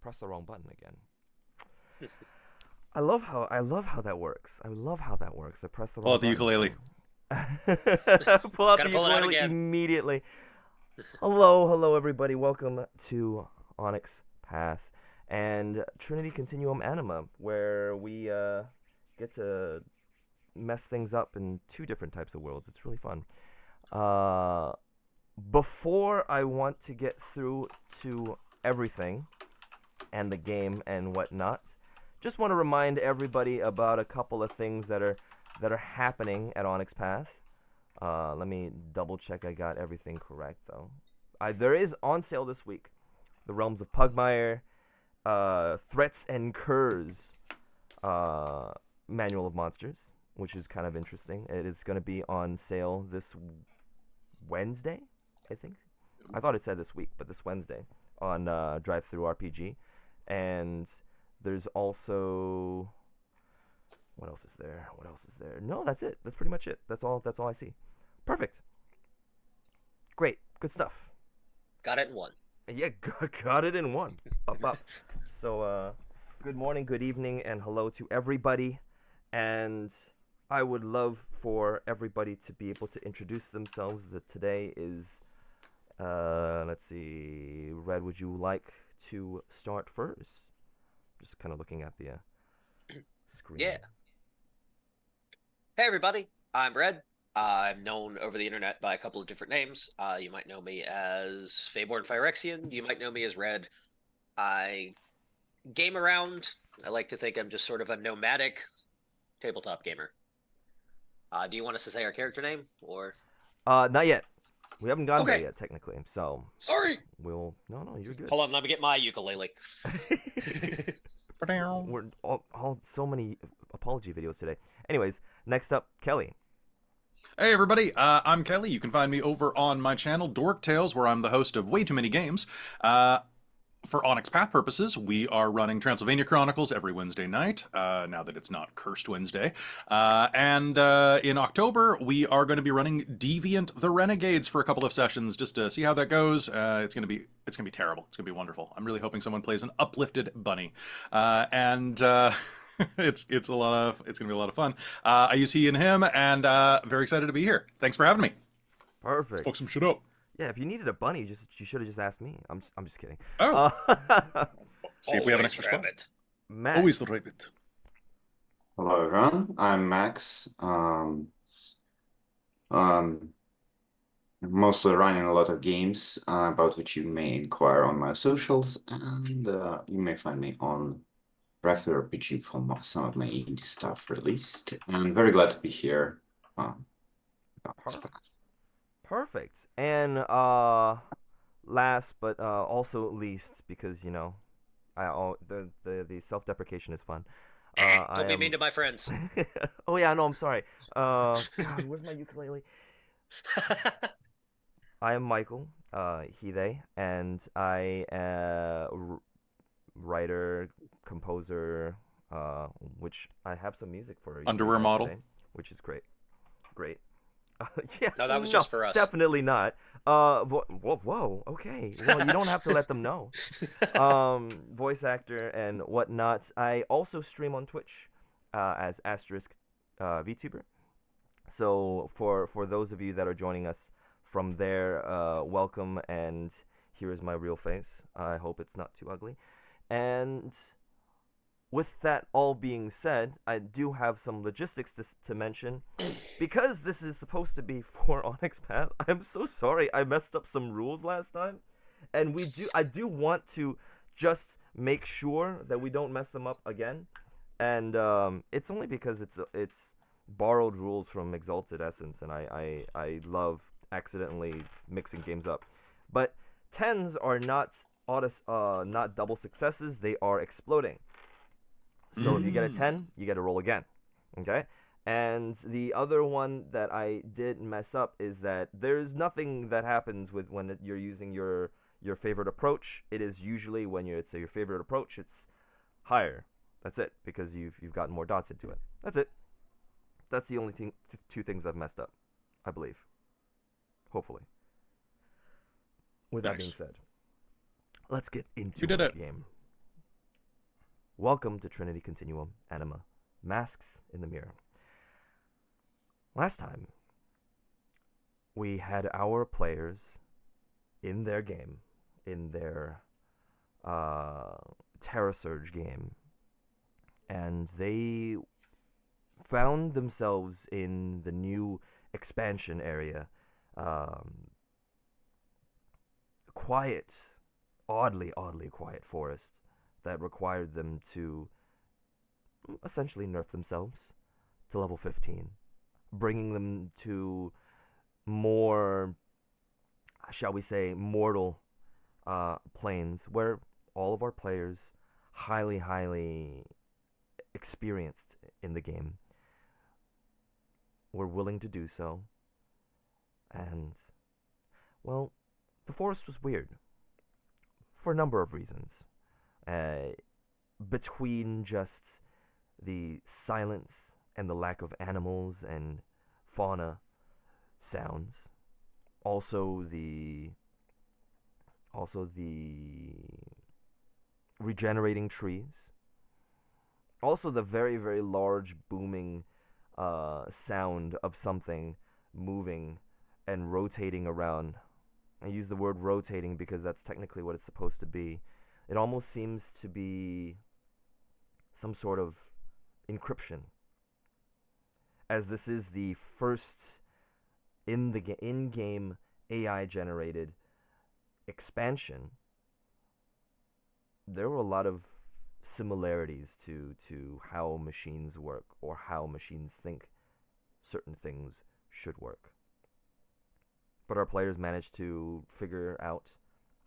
pressed the wrong button again. I love how that works. I love how that works. I pressed the Pull wrong out the button. ukulele. Pull out the Gotta pull it out ukulele again. immediately. Hello, everybody. Welcome to Onyx Path and Trinity Continuum Anima, where we get to mess things up in two different types of worlds. It's really fun. Before I want to get through to everything and the game and whatnot, just want to remind everybody about a couple of things that are happening at Onyx Path. Let me double check I got everything correct though. There is on sale this week The Realms of Pugmire, Threats and Curs Manual of Monsters, which is kind of interesting. It is going to be on sale this Wednesday, I think. I thought it said this week, but this Wednesday on Drive-Thru RPG. And there's also... What else is there? No, that's it. That's pretty much it. That's all I see. Perfect. Great. Good stuff. Got it in one. Yeah, got it in one. Up. So, good morning, good evening, and hello to everybody. And I would love for everybody to be able to introduce themselves. Today is, let's see, Red, would you like to start first? Just kind of looking at the screen. Yeah. Hey everybody, I'm Red. I'm known over the internet by a couple of different names. You might know me as Faeborn Phyrexian. You might know me as Red. I game around. I like to think I'm just sort of a nomadic tabletop gamer. Do you want us to say our character name, or? Not yet. We haven't gotten there Okay. yet, technically. So Sorry. No, you're good. Hold on, let me get my ukulele. We're all so many apology videos today. Anyways, next up, Kelly. Hey everybody, I'm Kelly. You can find me over on my channel, Dork Tales, where I'm the host of way too many games. For Onyx Path purposes, we are running Transylvania Chronicles every Wednesday night, now that it's not Cursed Wednesday. And in October, we are going to be running Deviant the Renegades for a couple of sessions, just to see how that goes. It's going to be terrible. It's going to be wonderful. I'm really hoping someone plays an uplifted bunny. It's going to be a lot of fun. I use he and him, and very excited to be here. Thanks for having me. Perfect. Let's fuck some shit up. Yeah, if you needed a bunny, you should have just asked me. I'm just kidding. Oh. See if we have an extra spot. Max. Always the rabbit. Hello everyone, I'm Max. Mostly running a lot of games about which you may inquire on my socials, and you may find me on Drive-Thru RPG for some of my indie stuff released. And very glad to be here. Perfect. And last but also least, because the self-deprecation is fun. Don't be mean to my friends. Oh yeah, no, I'm sorry. God, where's my ukulele? I am Michael, he, they, and I am writer, composer, which I have some music for you Underwear guys model. today, which is great. Yeah, No, that was just for us. Definitely not. Whoa, okay. Well, you don't have to let them know. Voice actor and whatnot. I also stream on Twitch as AsteriskVtuber. So for those of you that are joining us from there, welcome, and here is my real face. I hope it's not too ugly. And with that all being said, I do have some logistics to mention. Because this is supposed to be for Onyx Path, I'm so sorry I messed up some rules last time. And I do want to just make sure that we don't mess them up again. And it's only because it's borrowed rules from Exalted Essence, and I love accidentally mixing games up. But 10s are not double successes, they are exploding. So if you get a 10, you get to roll again, okay? And the other one that I did mess up is that there's nothing that happens when you're using your favorite approach. It is usually when it's your favorite approach, it's higher. That's it, because you've gotten more dots into it. That's it. That's the only two things I've messed up, I believe. Hopefully. With that being said, let's get into the game. Welcome to Trinity Continuum, Anima, Masks in the Mirror. Last time, we had our players in their game, in their Terra Surge game, and they found themselves in the new expansion area. Quiet, oddly quiet forest that required them to essentially nerf themselves to level 15, bringing them to more, shall we say, mortal planes where all of our players, highly experienced in the game, were willing to do so. And, well, the forest was weird for a number of reasons. Between just the silence and the lack of animals and fauna sounds, also the regenerating trees, also the very large booming sound of something moving and rotating around. I use the word rotating because that's technically what it's supposed to be. It almost seems to be some sort of encryption, as this is the first in-game AI-generated expansion. There were a lot of similarities to how machines work, or how machines think certain things should work. But our players managed to figure out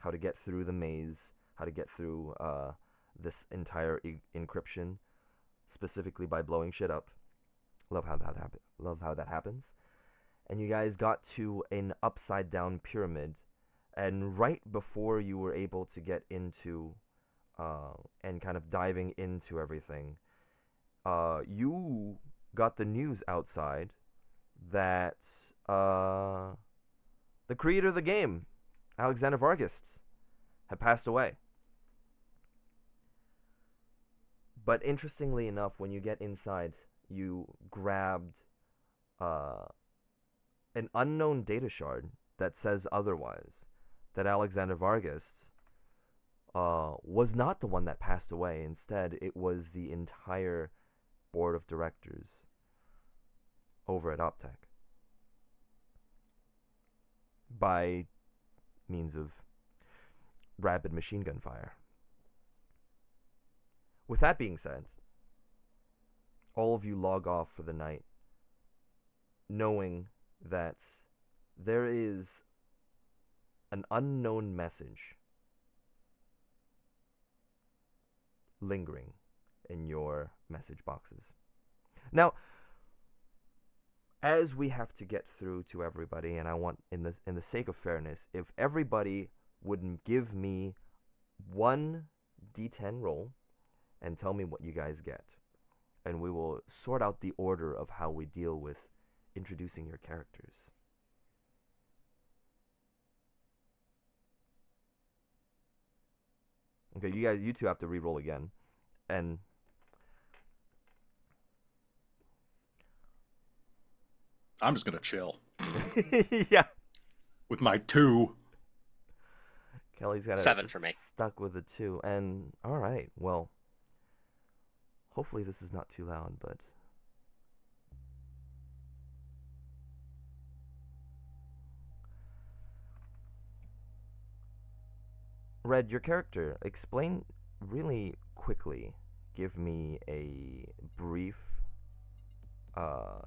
how to get through the maze, how to get through this entire encryption, specifically by blowing shit up. Love how that happens. And you guys got to an upside down pyramid, and right before you were able to get into and kind of diving into everything, you got the news outside that the creator of the game, Alexander Vargas, had passed away. But interestingly enough, when you get inside, you grabbed an unknown data shard that says otherwise, that Alexander Vargas was not the one that passed away. Instead, it was the entire board of directors over at Optech, by means of rapid machine gun fire. With that being said, all of you log off for the night, knowing that there is an unknown message lingering in your message boxes. Now, as we have to get through to everybody, and I want, in the sake of fairness, if everybody would give me one D10 roll and tell me what you guys get, and we will sort out the order of how we deal with introducing your characters. Okay, you two have to re-roll again, and I'm just gonna chill yeah. with my 2. Kelly's got 7 for me. Stuck with a 2, and all right, well, hopefully this is not too loud, but Red, your character, explain really quickly. Give me a brief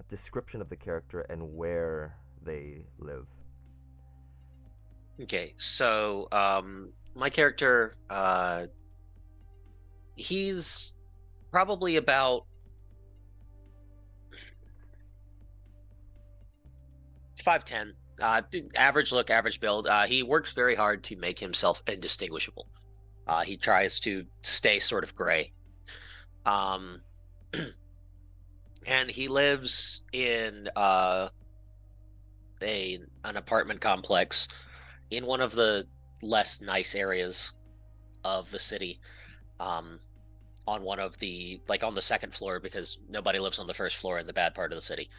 description of the character and where they live. Okay, so my character, he's probably about 5'10", average look, average build. He works very hard to make himself indistinguishable. He tries to stay sort of gray. And he lives in an apartment complex in one of the less nice areas of the city, on on one of the on the second floor because nobody lives on the first floor in the bad part of the city.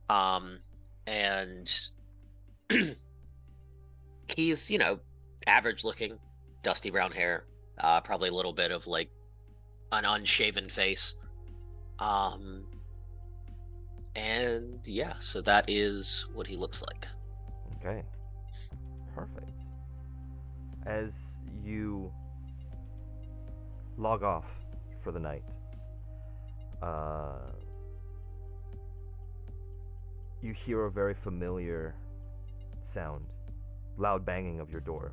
And he's, average looking, dusty brown hair, probably a little bit of an unshaven face. And yeah, so that is what he looks like. Okay. Perfect. As you log off for the night, you hear a very familiar sound. Loud banging of your door.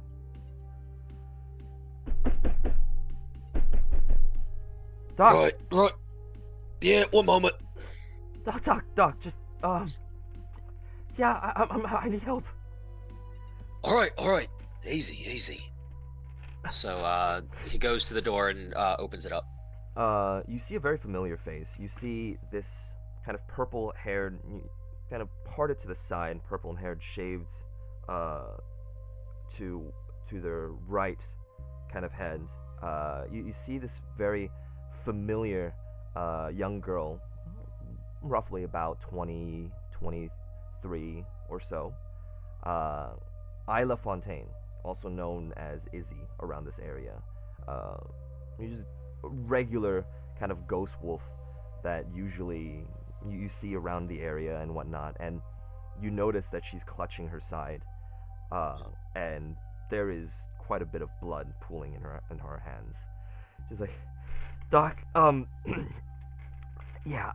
Doc! Right. Yeah, one moment. Doc, just, yeah, I need help. All right. Easy. So, he goes to the door and, opens it up. You see a very familiar face. You see this kind of purple-haired, kind of parted to the side, purple and haired, shaved, to their right kind of head. You see this very familiar, young girl, roughly about 20, 23 or so. Isla Fontaine, also known as Izzy around this area. She's just a regular kind of ghost wolf that usually you see around the area and whatnot, and you notice that she's clutching her side, and there is quite a bit of blood pooling in her hands. She's like, Doc, yeah,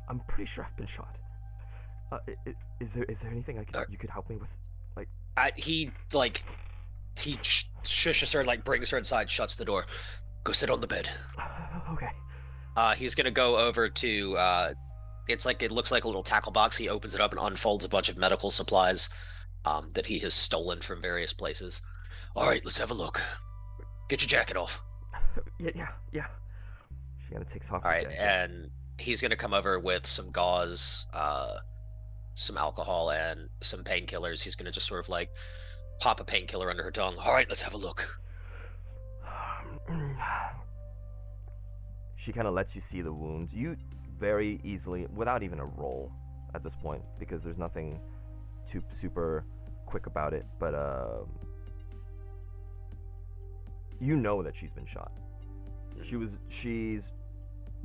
I'm pretty sure I've been shot. Is there anything you could help me with? He shushes her, brings her inside, shuts the door. Go sit on the bed. Okay. He's gonna go over to, it looks like a little tackle box. He opens it up and unfolds a bunch of medical supplies, that he has stolen from various places. All right, let's have a look. Get your jacket off. Yeah. She kind of takes off All her right, jacket. and he's gonna come over with some gauze, some alcohol, and some painkillers. He's gonna just sort of pop a painkiller under her tongue. All right, let's have a look. She kind of lets you see the wounds. You very easily, without even a roll at this point, because there's nothing too super quick about it, but you know that she's been shot. She's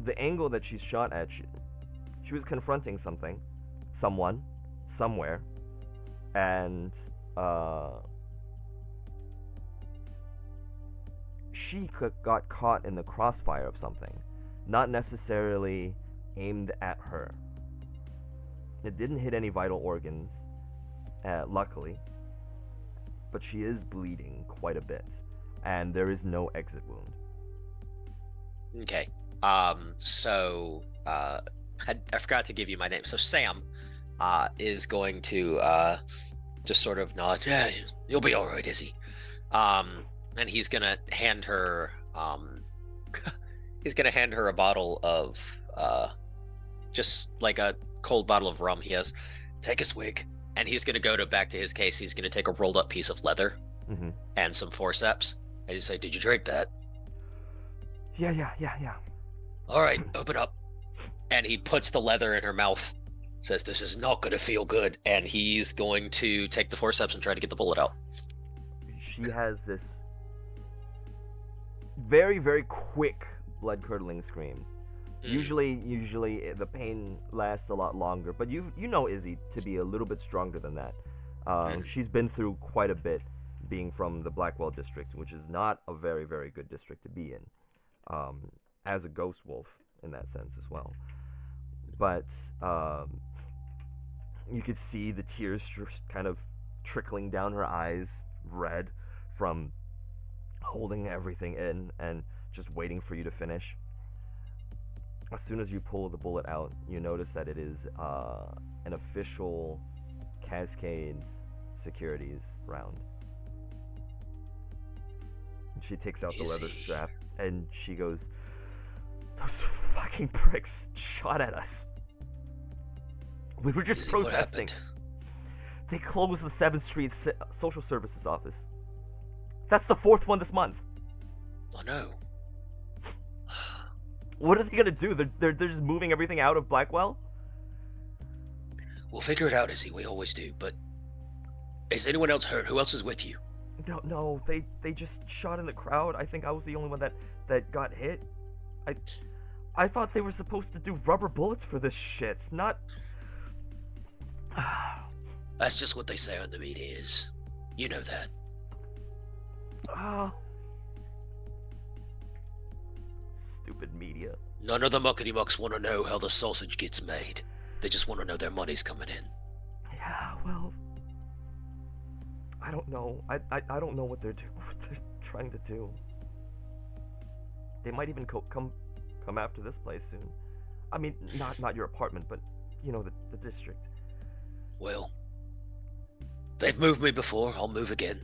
the angle that she's shot at. She was confronting someone, somewhere, and she got caught in the crossfire of something, not necessarily aimed at her. It didn't hit any vital organs, luckily, but she is bleeding quite a bit, and there is no exit wound. Okay. So, I forgot to give you my name. So Sam, is going to, just sort of nod. Yeah, you'll be all right, Izzy. And he's gonna hand her, a bottle of, just a cold bottle of rum. He has, take a swig. And he's gonna go back to his case. He's gonna take a rolled up piece of leather, and some forceps. And he's like, did you drink that? Yeah. All right, open up. And he puts the leather in her mouth, says, this is not going to feel good. And he's going to take the forceps and try to get the bullet out. She has this very, very quick blood-curdling scream. Usually the pain lasts a lot longer, but you know Izzy to be a little bit stronger than that. She's been through quite a bit, being from the Blackwell district, which is not a very, very good district to be in, as a ghost wolf in that sense as well. But you could see the tears just kind of trickling down her eyes, red, from holding everything in and just waiting for you to finish. As soon as you pull the bullet out, you notice that it is an official Cascade Securities round. She takes out the leather strap and she goes, those fucking pricks shot at us. We were just protesting. They closed the 7th Street Social Services office. That's the 4th one this month. Oh no. What are they gonna do? They're just moving everything out of Blackwell? We'll figure it out, Izzy. We always do. But is anyone else hurt? Who else is with you? No, they just shot in the crowd. I think I was the only one that got hit. I thought they were supposed to do rubber bullets for this shit, not... That's just what they say on the medias. You know that. Stupid media. None of the muckety-mucks want to know how the sausage gets made. They just want to know their money's coming in. Yeah, well... I don't know. I don't know what they're trying to do. They might even come after this place soon. I mean, not your apartment, but, you know, the district. Well, they've moved me before. I'll move again.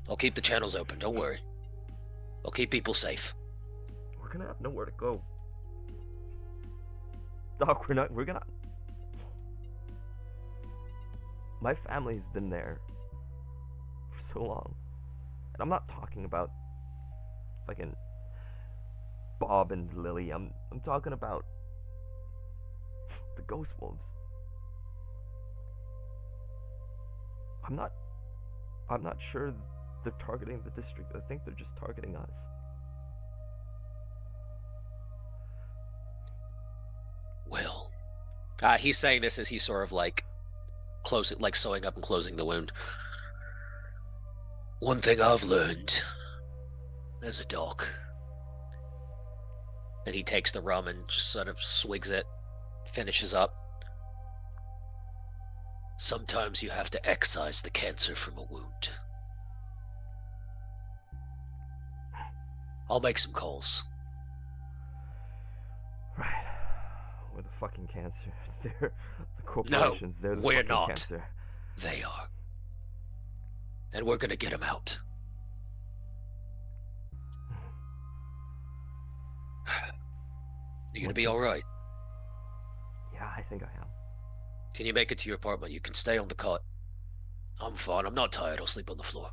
I'll keep the channels open. Don't worry. I'll keep people safe. We're gonna have nowhere to go. Doc, we're gonna... My family's been there for so long. And I'm not talking about fucking Bob and Lily. I'm talking about the Ghost Wolves. I'm not sure they're targeting the district. I think they're just targeting us. Well, he's saying this as he's sort of like sewing up and closing the wound. One thing I've learned as a doc, and he takes the rum and just sort of swigs it, finishes up. Sometimes you have to excise the cancer from a wound. I'll make some calls. Right. We're the fucking cancer. They're the corporations. No, they're the we're fucking not. cancer. They are. And we're gonna get them out. You gonna be alright? Yeah, I think I am. Can you make it to your apartment? You can stay on the cot. I'm fine. I'm not tired. I'll sleep on the floor.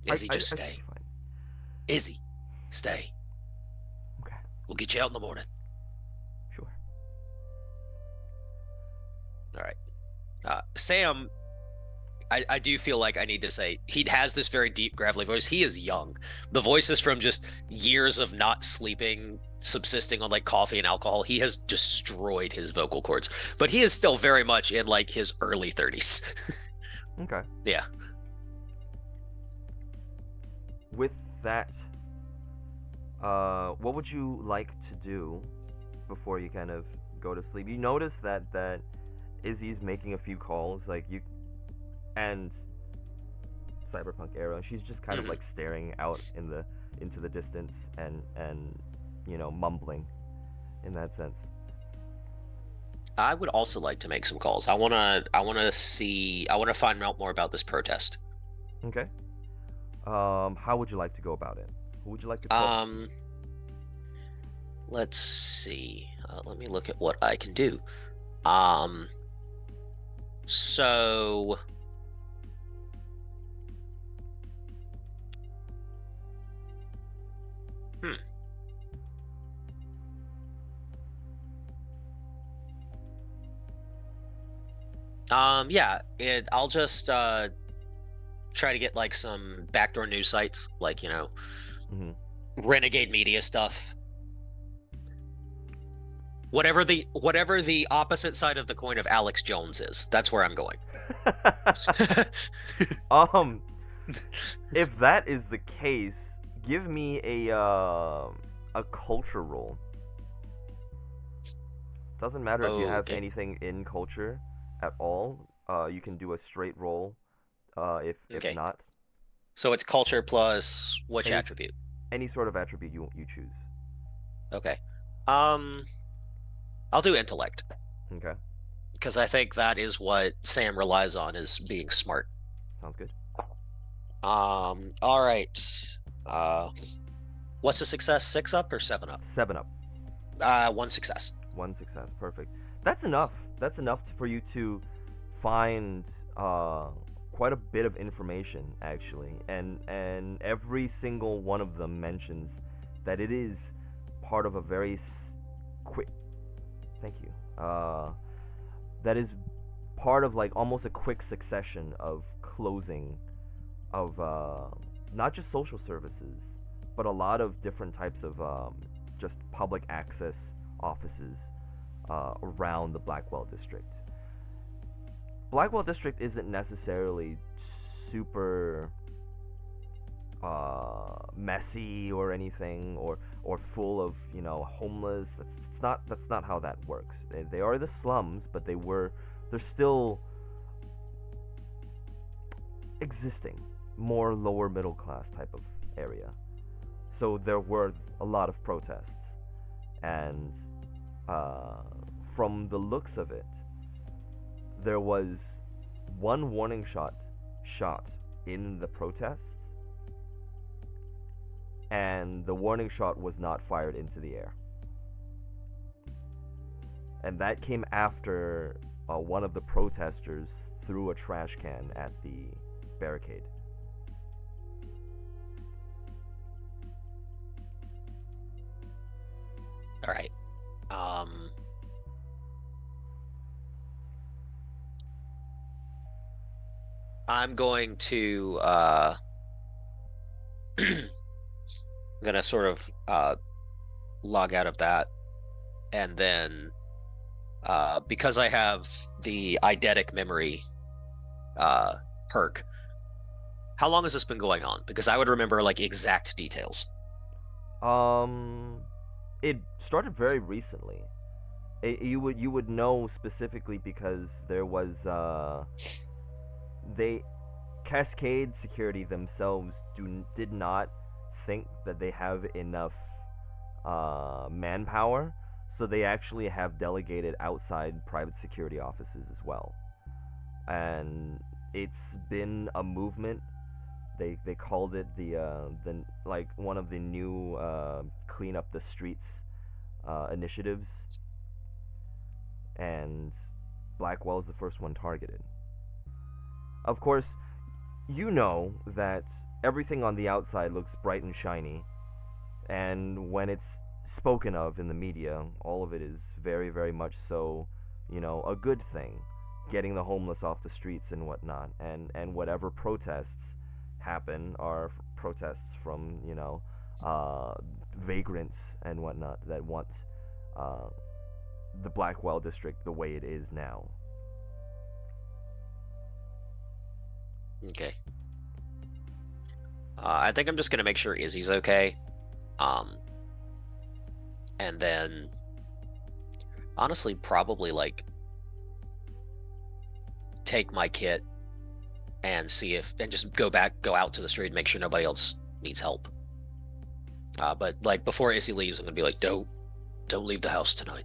Izzy, just stay. Izzy, stay. Okay. We'll get you out in the morning. Sure. All right. Sam, I do feel like I need to say, he has this very deep, gravelly voice. He is young. The voice is from just years of not sleeping, subsisting on like coffee and alcohol. He has destroyed his vocal cords, but he is still very much in like his early 30s. Okay. Yeah. With that, what would you like to do before you kind of go to sleep? You notice that Izzy's making a few calls, like you and Cyberpunk era. She's just kind of like staring out into the distance and you know, mumbling in that sense. I would also like to make some calls. I want to find out more about this protest. Okay. How would you like to go about it? Who would you like to call? Let's see. Let me look at what I can do. So yeah, I'll just try to get like some backdoor news sites, like, you know, renegade media stuff. Whatever the opposite side of the coin of Alex Jones is, that's where I'm going. If that is the case, give me a culture roll. Doesn't matter if you have anything in culture at all. You can do a straight roll. If not. So it's culture plus which attribute? Any sort of attribute you choose. Okay. I'll do intellect. Okay. Because I think that is what Sam relies on, is being smart. Sounds good. All right. What's a success? 6 up or 7 up? 7 up. 1 success. 1 success. Perfect. That's enough. That's enough for you to find quite a bit of information actually, and every single one of them mentions that it is part of a very quick. Thank you. That is part of like almost a quick succession of closing of not just social services, but a lot of different types of just public access offices around the Blackwell district. Blackwell district isn't necessarily super messy or anything, or full of, you know, homeless. That's not how that works. They are the slums, but they're still existing, more lower middle class type of area. So there were a lot of protests, and from the looks of it, there was one warning shot in the protests, and the warning shot was not fired into the air. And that came after one of the protesters threw a trash can at the barricade. All right. I'm going to I'm gonna sort of log out of that, and then because I have the eidetic memory perk, how long has this been going on? Because I would remember like exact details. It started very recently. You would know specifically because there was Cascade Security themselves did not think that they have enough manpower, so they actually have delegated outside private security offices as well. And it's been a movement. They called it the like one of the new clean up the streets initiatives, and Blackwell is the first one targeted. Of course, you know that everything on the outside looks bright and shiny, and when it's spoken of in the media, all of it is very, very much so, you know, a good thing, getting the homeless off the streets and whatnot, and whatever protests happen are protests from, you know, vagrants and whatnot that want the Blackwell district the way it is now. Okay. I think I'm just gonna make sure Izzy's okay. And then honestly probably like take my kit and see if, and just go out to the street and make sure nobody else needs help. But like before Izzy leaves, I'm gonna be like, don't leave the house tonight.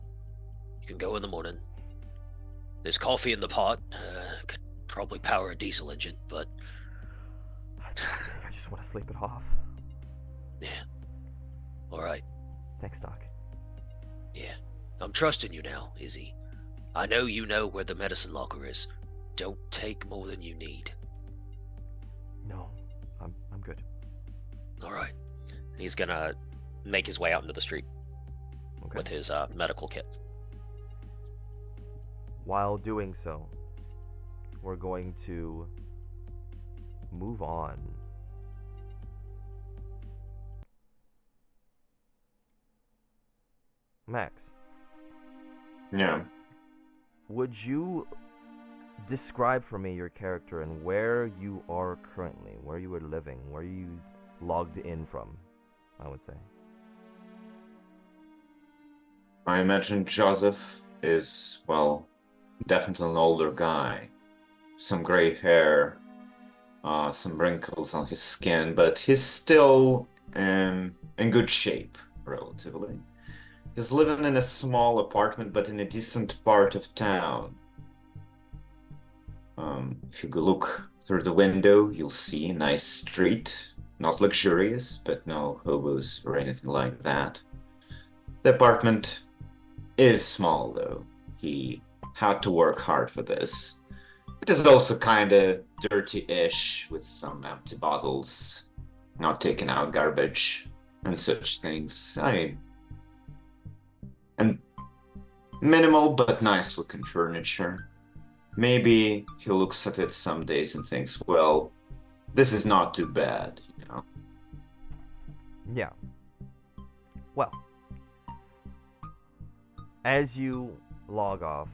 You can go in the morning. There's coffee in the pot. Could probably power a diesel engine, but I think I just want to sleep it off. yeah. All right. Thanks, Doc. Yeah. I'm trusting you now, Izzy. I know you know where the medicine locker is. Don't take more than you need. No, I'm good. All right. He's gonna make his way out into the street with his medical kit. While doing so, we're going to move on. Max. Yeah. Would you describe for me your character and where you are currently, where you are living, where you logged in from, I would say? I imagine Joseph is, well, definitely an older guy. Some gray hair, some wrinkles on his skin, but he's still in good shape, relatively. He's living in a small apartment, but in a decent part of town. If you look through the window, you'll see a nice street. Not luxurious, but no hobos or anything like that. The apartment is small, though. He had to work hard for this. It is also kind of dirty-ish with some empty bottles, not taking out garbage and such things. And minimal but nice looking furniture. Maybe he looks at it some days and thinks, well, this is not too bad, you know? Yeah. Well, as you log off,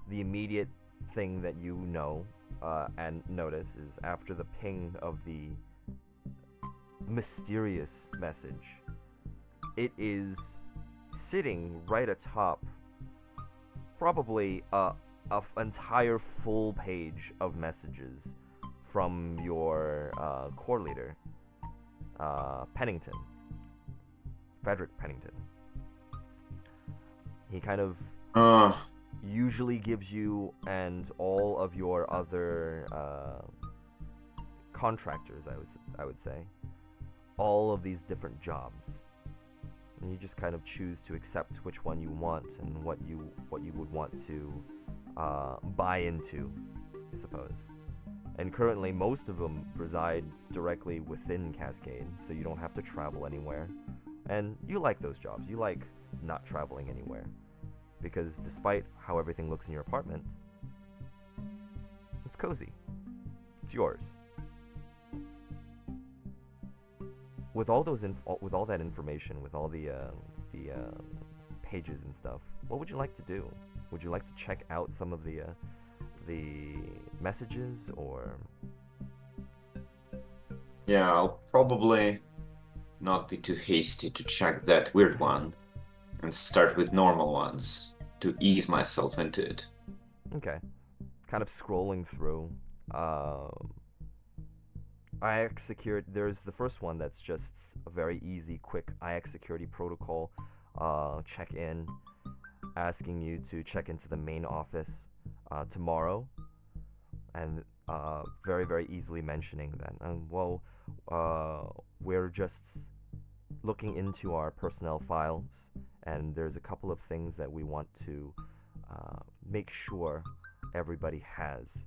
the immediate thing that you know and notice is after the ping of the mysterious message, it is sitting right atop probably a entire full page of messages from your core leader, Pennington, Frederick Pennington. He kind of usually gives you and all of your other contractors, I would say, all of these different jobs, and you just kind of choose to accept which one you want and what you would want to buy into, I suppose. And currently, most of them reside directly within Cascade, so you don't have to travel anywhere. And you like those jobs. You like not traveling anywhere. Because despite how everything looks in your apartment, it's cozy. It's yours. With all those with all that information, with all the pages and stuff, what would you like to do? Would you like to check out some of the messages, or? Yeah, I'll probably not be too hasty to check that weird one and start with normal ones to ease myself into it. Okay. Kind of scrolling through. IX security. There's the first one that's just a very easy, quick IX security protocol check-in, asking you to check into the main office tomorrow, and very, very easily mentioning that. We're just looking into our personnel files, and there's a couple of things that we want to make sure everybody has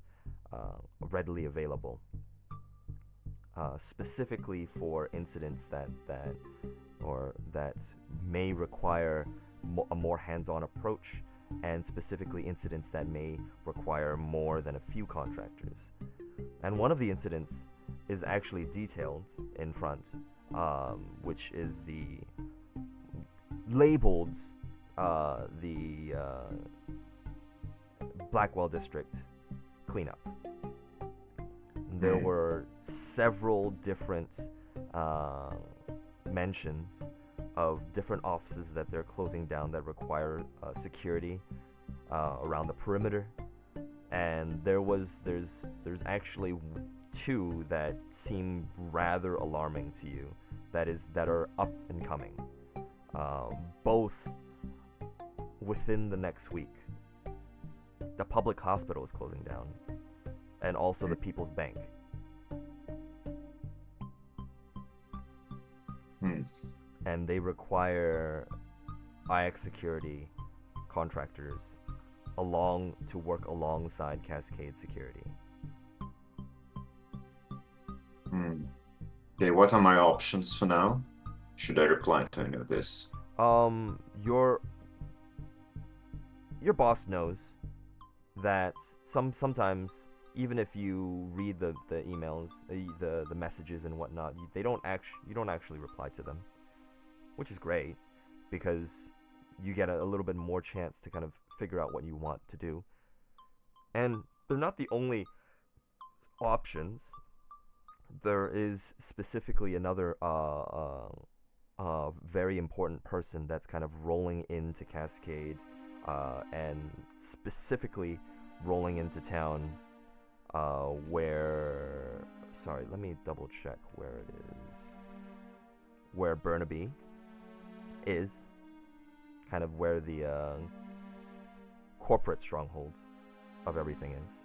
readily available. Specifically for incidents that may require a more hands-on approach, and specifically incidents that may require more than a few contractors. And one of the incidents is actually detailed in front, which is labeled the Blackwell District cleanup. There were several different mentions of different offices that they're closing down that require security around the perimeter, and there's actually two that seem rather alarming to you, that are up and coming, both within the next week. The public hospital is closing down, and also the People's Bank. And they require IX security contractors to work alongside Cascade Security. Okay, what are my options for now? Should I reply to any of this? Your boss knows that sometimes, even if you read the emails, the messages and whatnot, you don't actually reply to them, which is great, because you get a little bit more chance to kind of figure out what you want to do. And they're not the only options. There is specifically another very important person that's kind of rolling into Cascade, and specifically rolling into town, let me double check where it is. Where Burnaby is, kind of where the corporate stronghold of everything is.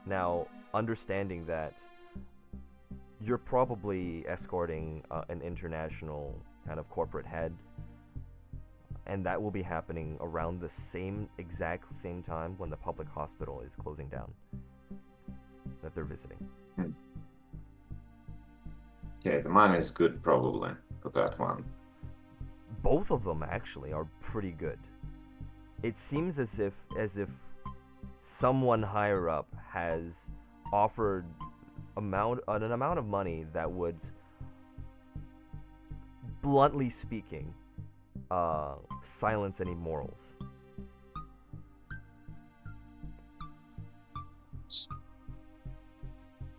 Now, understanding that you're probably escorting an international kind of corporate head, and that will be happening around the exact same time when the public hospital is closing down that they're visiting. Okay, the mine is good probably for that one. Both of them actually are pretty good. It seems as if someone higher up has offered an amount of money that would, bluntly speaking, silence any morals.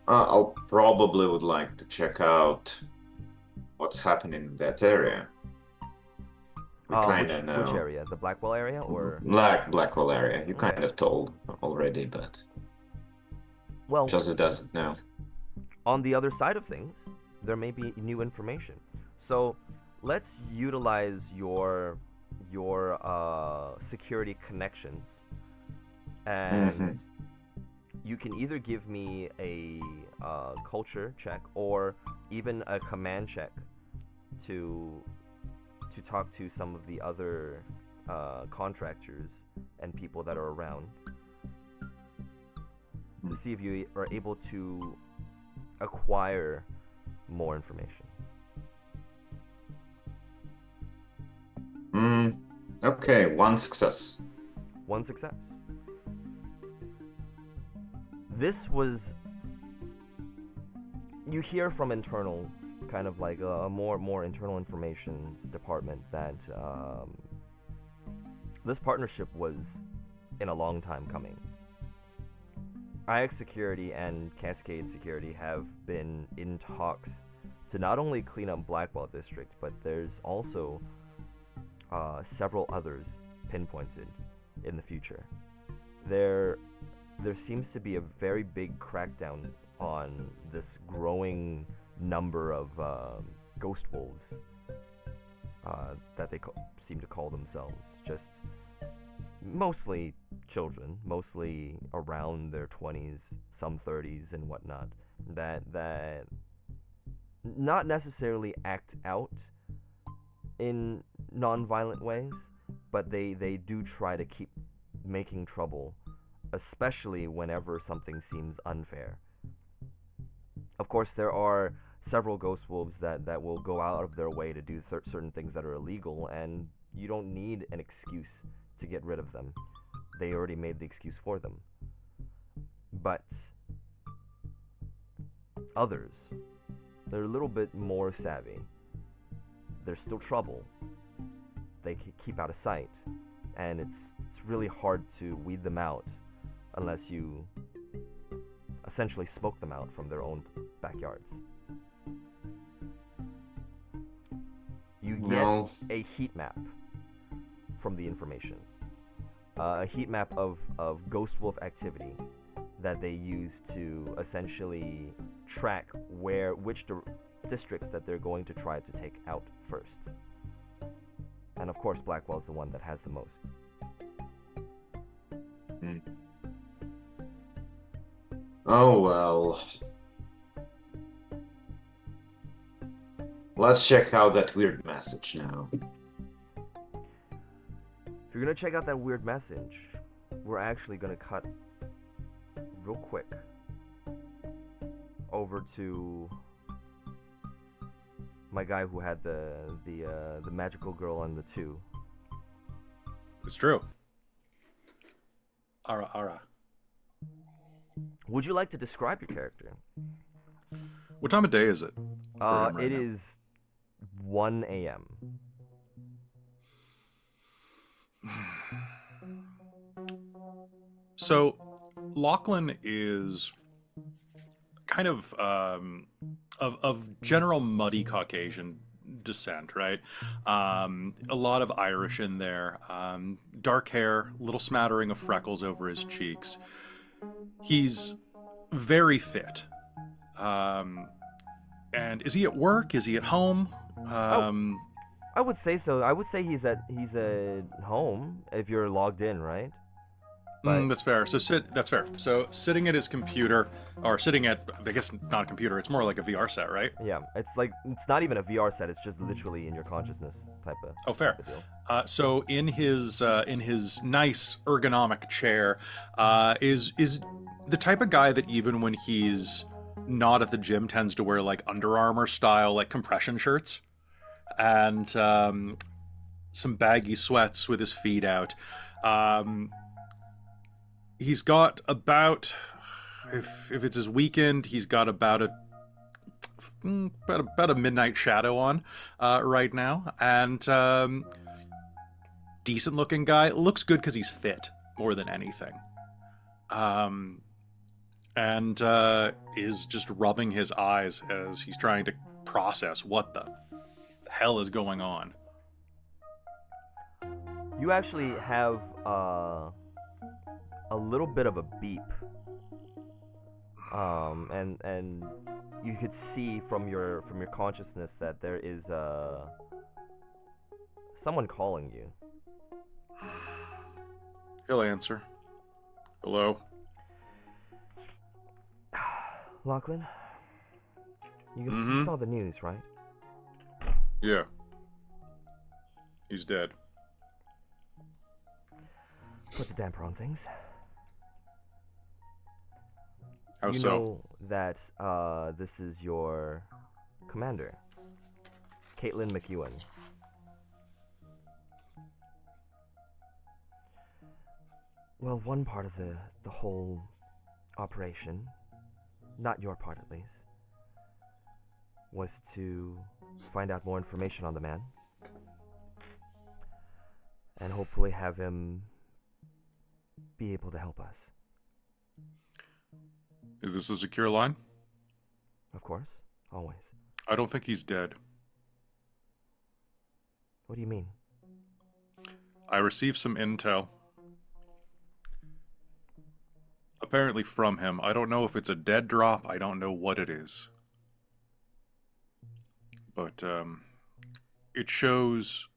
I'll probably would like to check out what's happening in that area. We kind of know. Which area? The Blackwell area, or Blackwell area? You Okay. kind of told already, but well, Joseph doesn't know. on the other side of things, there may be new information. So let's utilize your security connections, and you can either give me a culture check or even a command check to talk to some of the other contractors and people that are around to see if you are able to acquire more information. Okay, one success. One success. This was, you hear from internal, kind of like a more internal information department, that this partnership was in a long time coming. IX Security and Cascade Security have been in talks to not only clean up Blackwell District, but there's also several others pinpointed in the future. There seems to be a very big crackdown on this growing number of ghost wolves that they seem to call themselves. Just mostly children, mostly around their 20s, some 30s and whatnot, that not necessarily act out in non-violent ways, but they do try to keep making trouble, especially whenever something seems unfair. Of course, there are several ghost wolves that will go out of their way to do certain things that are illegal, and you don't need an excuse to get rid of them. They already made the excuse for them. But others, they're a little bit more savvy. There's still trouble. They keep out of sight, and it's really hard to weed them out unless you essentially smoke them out from their own backyards. You get a heat map from the information. A heat map of ghost wolf activity that they use to essentially track which districts that they're going to try to take out first. And of course, Blackwell's the one that has the most. Oh well. Let's check out that weird message now. If you're gonna check out that weird message, we're actually gonna cut real quick over to my guy who had the magical girl on the 2. It's true. Ara. Would you like to describe your character? What time of day is it? It is 1 a.m. So, Lachlan is kind of general muddy Caucasian descent, right? A lot of Irish in there. Dark hair, little smattering of freckles over his cheeks. He's very fit. And is he at work? Is he at home? I would say so. I would say he's at home if you're logged in, right? But That's fair. That's fair. So sitting at his computer, or sitting at, I guess not a computer, it's more like a VR set, right? yeah, it's like it's not even a VR set. It's just literally in your consciousness type of. Oh, fair. Type of deal. So in his nice ergonomic chair, is the type of guy that even when he's not at the gym tends to wear like Under Armour style like compression shirts and some baggy sweats with his feet out. He's got about, if it's his weekend, he's got about a midnight shadow on right now, and decent looking guy. Looks good because he's fit more than anything, and is just rubbing his eyes as he's trying to process what the hell is going on. You actually have a little bit of a beep, and you could see from your consciousness that there is someone calling you. He'll answer. Hello. Lachlan, you saw the news, right? Yeah. He's dead. Puts a damper on things. How you so? know that this is your commander, Caitlin McEwen. Well, one part of the whole operation, not your part at least, was to find out more information on the man and hopefully have him be able to help us. Is this a secure line? Of course, always. I don't think he's dead. What do you mean? I received some intel. Apparently from him. I don't know if it's a dead drop. I don't know what it is. But it shows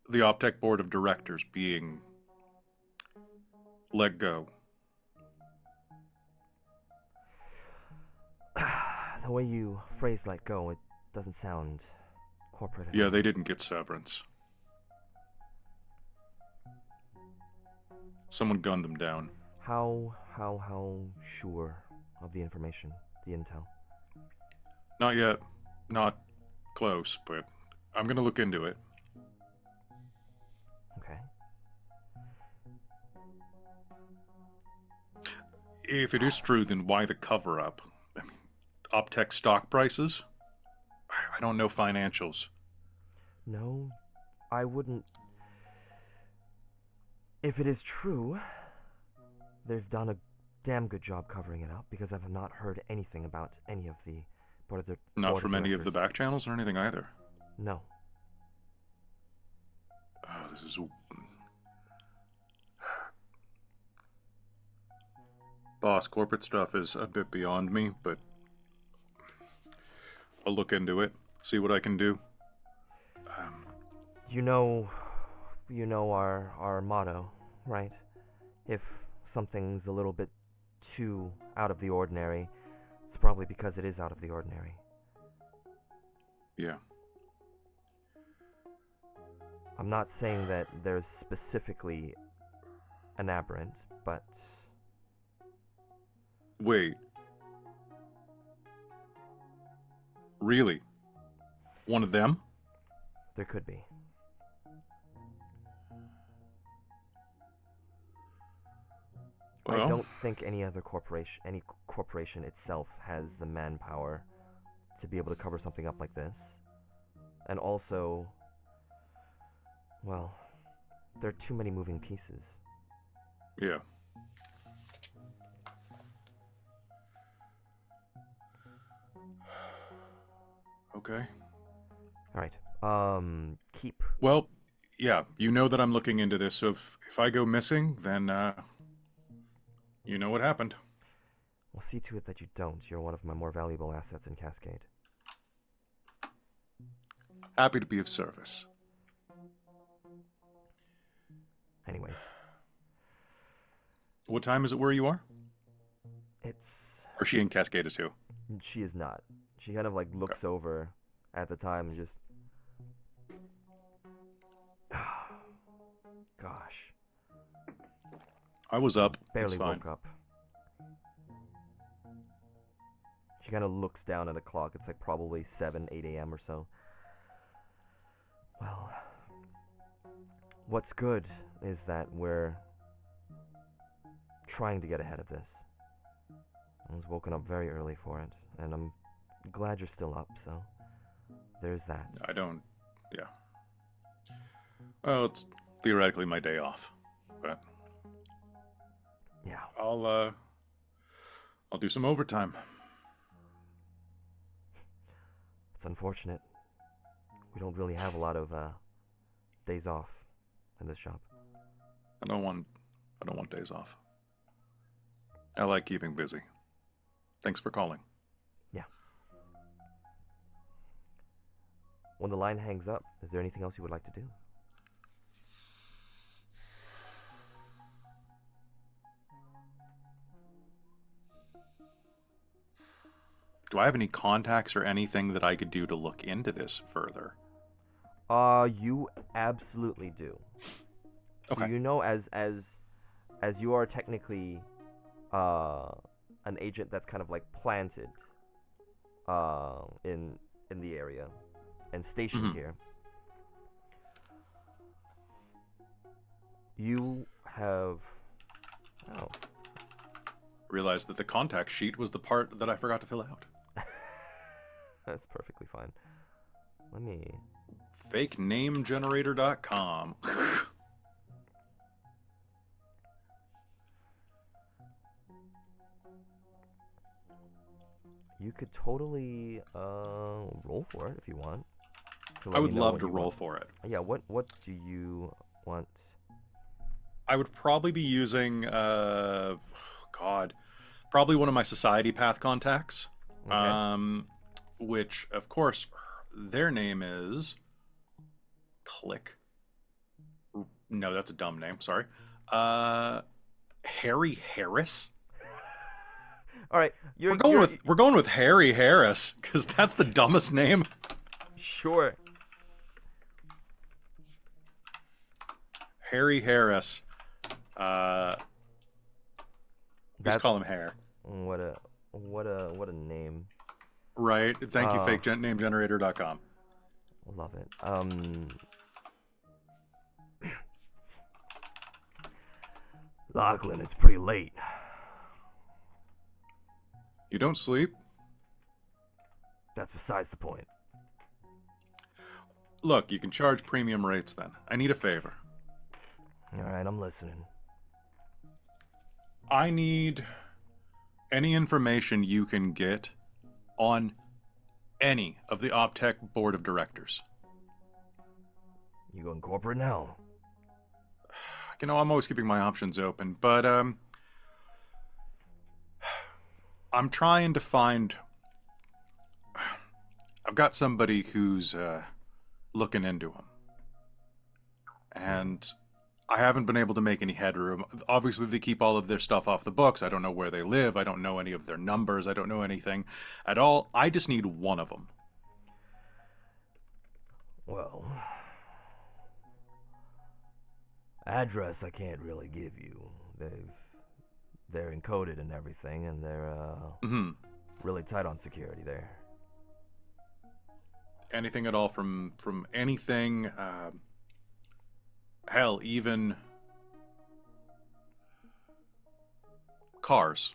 the Optech board of directors being let go. The way you phrase "let go," it doesn't sound corporate. Yeah, they didn't get severance. Someone gunned them down. How sure of the information, the intel? Not yet. Not close, but I'm gonna look into it. Okay. If it is true, then why the cover-up? I mean, Optech stock prices? I don't know financials. No, I wouldn't. If it is true, they've done a damn good job covering it up because I've not heard anything about any of the board of the Not from any of the back channels or anything either. No. Oh, this is... Boss, corporate stuff is a bit beyond me, but I'll look into it, see what I can do. You know our motto, right? If something's a little bit too out of the ordinary, it's probably because it is out of the ordinary. Yeah. I'm not saying that there's specifically an aberrant, but... Wait. Really? One of them? there could be. Well, I don't think any corporation itself has the manpower to be able to cover something up like this. And also, well, there are too many moving pieces. yeah. Okay. All right. Keep. Well, yeah, you know that I'm looking into this, so if I go missing, then, you know what happened. We'll see to it that you don't. You're one of my more valuable assets in Cascade. Happy to be of service. Anyways. What time is it where you are? It's... Or is she in Cascades too? She is not. She kind of like looks over at the time and just... Gosh. I was up. Barely It's fine. woke up. She kind of looks down at the clock. It's like probably 7, 8 a.m. or so. Well, what's good is that we're trying to get ahead of this. I was woken up very early for it, and I'm glad you're still up, so there's that. I don't... Yeah. Well, it's theoretically my day off, but... Yeah. I'll do some overtime. It's unfortunate. We don't really have a lot of days off in this shop. I don't want days off. I like keeping busy. Thanks for calling. Yeah. When the line hangs up, is there anything else you would like to do? Do I have any contacts or anything that I could do to look into this further? You absolutely do. So Okay. you know, as you are technically an agent that's kind of like planted in the area and stationed here. You have Realized that the contact sheet was the part that I forgot to fill out. That's perfectly fine. Let me... FakeNameGenerator.com. You could totally roll for it if you want. So I would love to roll for it. Yeah, what do you want? I would probably be using, probably one of my Society Path contacts. Okay. Which, of course, their name is... Click. No, that's a dumb name, sorry. Harry Harris? All right, We're going with Harry Harris, because that's the dumbest name. Sure. Harry Harris. Just call him Hair. What a name. Right. Thank you, FakeNameGenerator.com. Love it. Lachlan, it's pretty late. You don't sleep? That's besides the point. Look, you can charge premium rates then. I need a favor. All right, I'm listening. I need any information you can get on any of the OpTech board of directors. You going corporate now? You know, I'm always keeping my options open, but I'm trying to find... I've got somebody who's looking into them. And I haven't been able to make any headroom. Obviously, they keep all of their stuff off the books. I don't know where they live. I don't know any of their numbers. I don't know anything at all. I just need one of them. Well, address I can't really give you. They're encoded and everything, and they're really tight on security there. Anything at all from anything? Hell, even cars.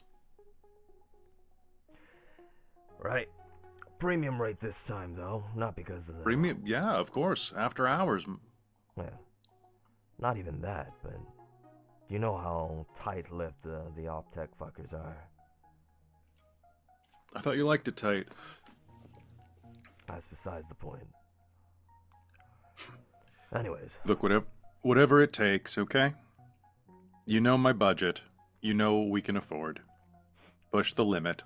Right. Premium rate this time, though. Not because of the... Premium? Yeah, of course. After hours. Yeah. Not even that, but... You know how tight-lipped the OpTech fuckers are. I thought you liked it tight. That's besides the point. Anyways. Look, whatever it takes, okay? You know my budget. You know what we can afford. Push the limit.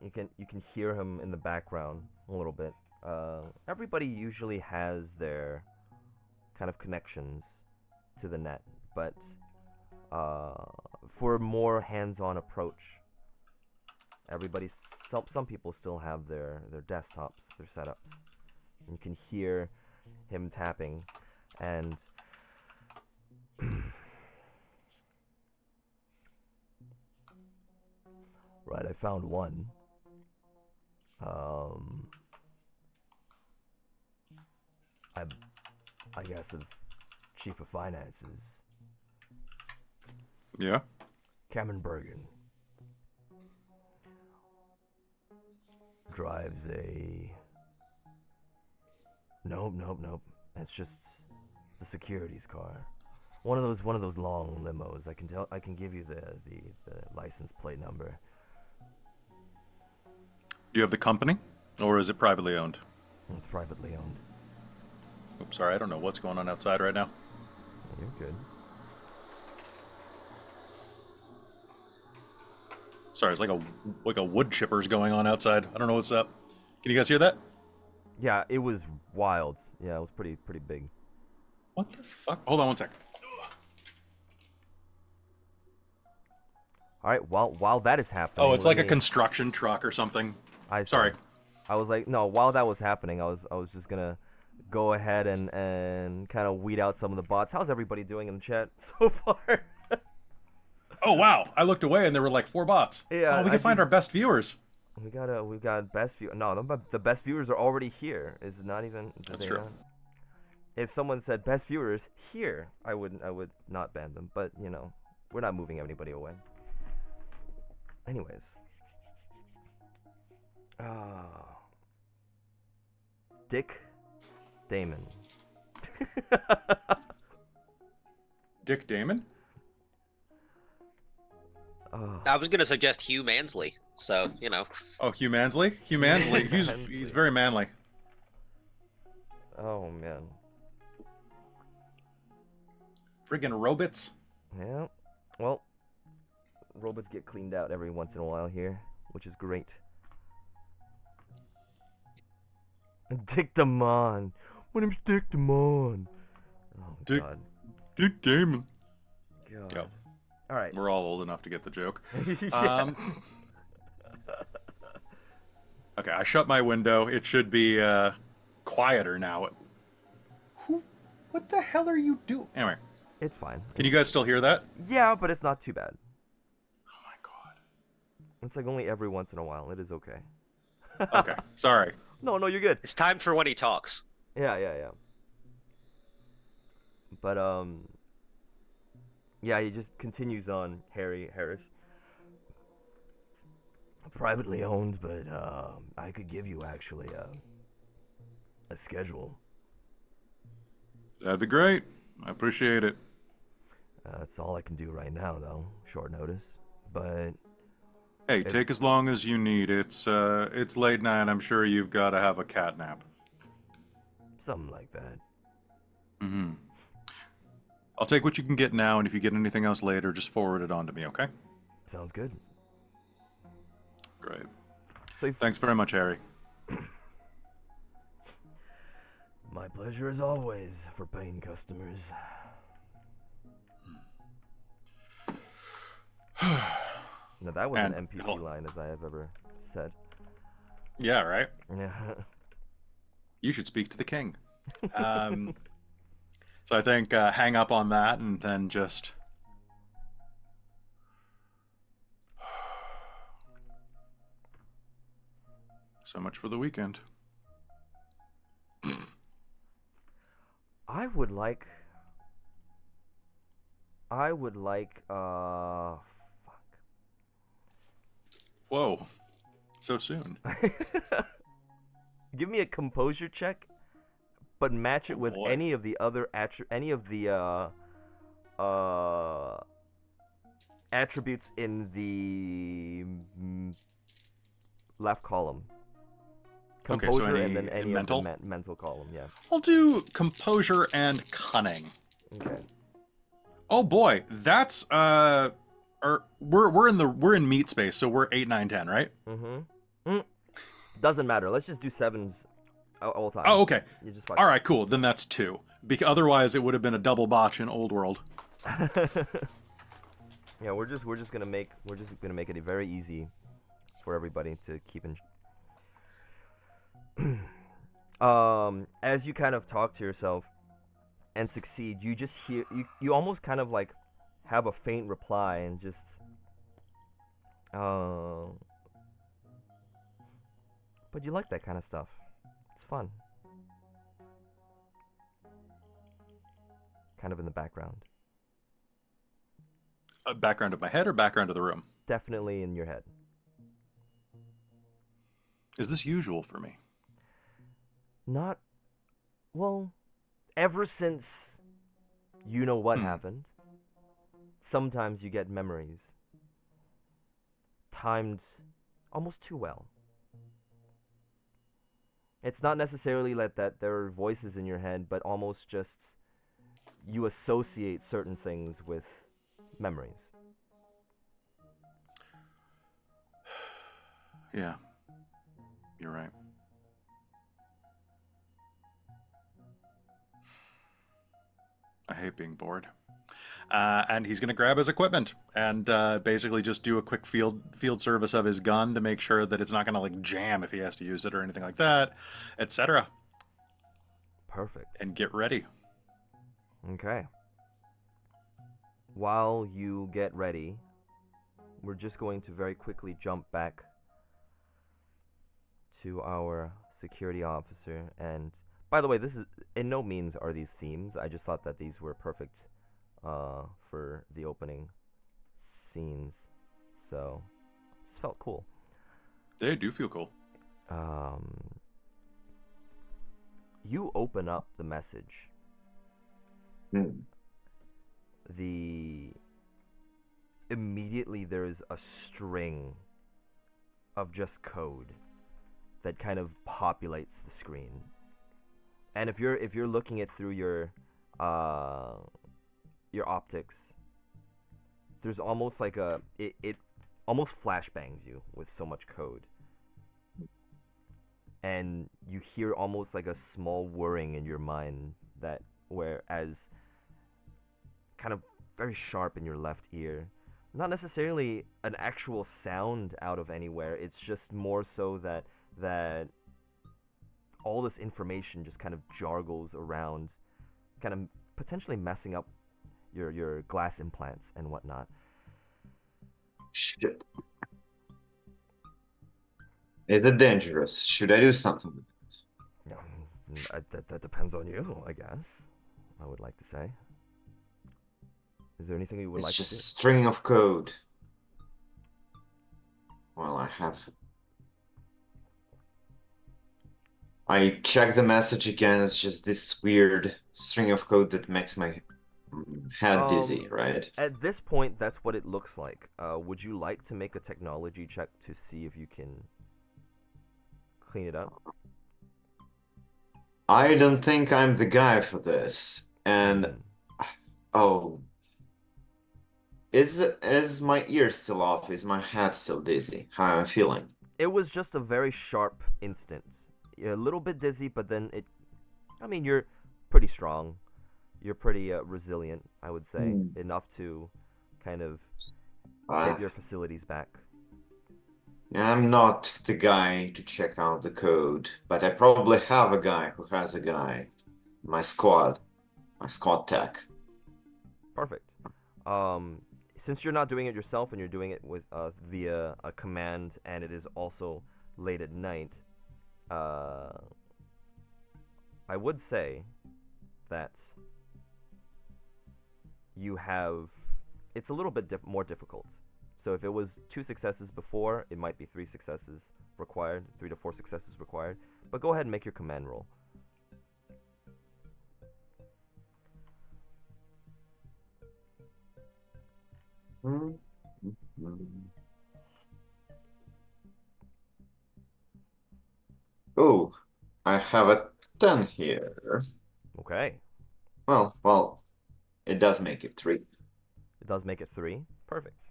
You can hear him in the background a little bit. Everybody usually has their kind of connections to the net, but for a more hands-on approach. Some people still have their desktops, their setups. You can hear him tapping, and right, I found one. I guess of chief of finances. Yeah. Cameron Bergen drives a. Nope. It's just the security's car. One of those long limos. I can give you the license plate number. Do you have the company, or is it privately owned? It's privately owned. Oops, sorry, I don't know what's going on outside right now. You're good. Sorry, it's like a wood chipper's going on outside. I don't know what's up. Can you guys hear that? Yeah, it was wild. Yeah, it was pretty big. What the fuck? Hold on one sec. All right, while that is happening. Oh, it's like a construction truck or something. Sorry. I was like, no. While that was happening, I was just gonna go ahead and kind of weed out some of the bots. How's everybody doing in the chat so far? Oh wow! I looked away and there were like 4 bots. Yeah, oh, we can find our best viewers. We've got best view. No, the best viewers are already here. It's not even. That's true. If someone said best viewers here, I would not ban them. But you know, we're not moving anybody away. Anyways. Dick Damon. Dick Damon? I was gonna suggest Hugh Mansley, so you know. Oh, Hugh Mansley? Hugh Mansley. He's very manly. Oh man. Friggin' robots. Yeah. Well, robots get cleaned out every once in a while here, which is great. Dick Damon. My name's Dick Damon. Oh God. Dick Damon. God. Yep. All right. We're all old enough to get the joke. Yeah. Okay, I shut my window. It should be quieter now. What the hell are you doing? Anyway. It's fine. Can you guys still hear that? Yeah, but it's not too bad. Oh my God. It's like only every once in a while. It is okay. Okay, sorry. No, you're good. It's time for when he talks. Yeah. But yeah, he just continues on. Harris. Privately owned, but I could give you actually a schedule. That'd be great. I appreciate it. That's all I can do right now, though. Short notice, but. Hey, take as long as you need. It's late night. I'm sure you've got to have a cat nap. Something like that. Mm-hmm. I'll take what you can get now, and if you get anything else later, just forward it on to me, okay? Sounds good. Great. So thanks very much, Harry. My pleasure as always for paying customers. Now that was an NPC line as I have ever said. Yeah, right? Yeah. You should speak to the king. So I think hang up on that and then just... So much for the weekend. I would like fuck. Whoa. So soon. Give me a composure check, but match it with any of the other attributes in the left column. Composure, okay, so and then any mental? of the mental column, yeah. I'll do composure and cunning. Okay. Oh boy, that's we're in meat space, so we're 8, 9, 10, right? Mm-hmm. Doesn't matter. Let's just do 7s all time. Oh, okay. You just all right, cool. Then that's 2. Because otherwise, it would have been a double botch in Old World. Yeah, we're just gonna make it very easy for everybody to keep in. As you kind of talk to yourself and succeed, you just hear you almost kind of like have a faint reply and just but you like that kind of stuff. It's fun. Kind of in the background. Background of my head or background of the room? Definitely in your head. Is this usual for me? Not well, ever since you know what Hmm. happened, sometimes you get memories timed almost too well. It's not necessarily that there are voices in your head, but almost just you associate certain things with memories. Yeah, you're right. I hate being bored. And he's going to grab his equipment and basically just do a quick field service of his gun to make sure that it's not going to like jam if he has to use it or anything like that, etc. Perfect. And get ready. Okay. While you get ready, we're just going to very quickly jump back to our security officer. And by the way, this is in no means are these themes. I just thought that these were perfect for the opening scenes. So just felt cool. They do feel cool. You open up the message. Immediately there's a string of just code that kind of populates the screen. And if you're looking it through your optics, there's almost like it almost flashbangs you with so much code. And you hear almost like a small whirring in your mind that whereas kind of very sharp in your left ear. Not necessarily an actual sound out of anywhere. It's just more so that all this information just kind of jargles around, kind of potentially messing up your glass implants and whatnot. Shit. Is it dangerous? Should I do something with it? That depends on you, I guess. I would like to say. Is there anything you would It's like just to a do? string of code. Well, I check the message again. It's just this weird string of code that makes my head dizzy, right? At this point, that's what it looks like. Would you like to make a technology check to see if you can clean it up? I don't think I'm the guy for this. And oh, is my ear still off? Is my head still dizzy? How am I feeling? It was just a very sharp instant. You're a little bit dizzy, but then I mean, you're pretty strong. You're pretty resilient, I would say. Enough to kind of get your facilities back. I'm not the guy to check out the code, but I probably have a guy who has a guy. My squad tech. Perfect. Since you're not doing it yourself and you're doing it with via a command, and it is also late at night, I would say that you have. It's a little bit more difficult. So if it was 2 successes before, it might be 3 successes required, 3 to 4 successes required. But go ahead and make your command roll. Oh, I have a 10 here. Okay. Well, it does make it 3. It does make it 3. Perfect.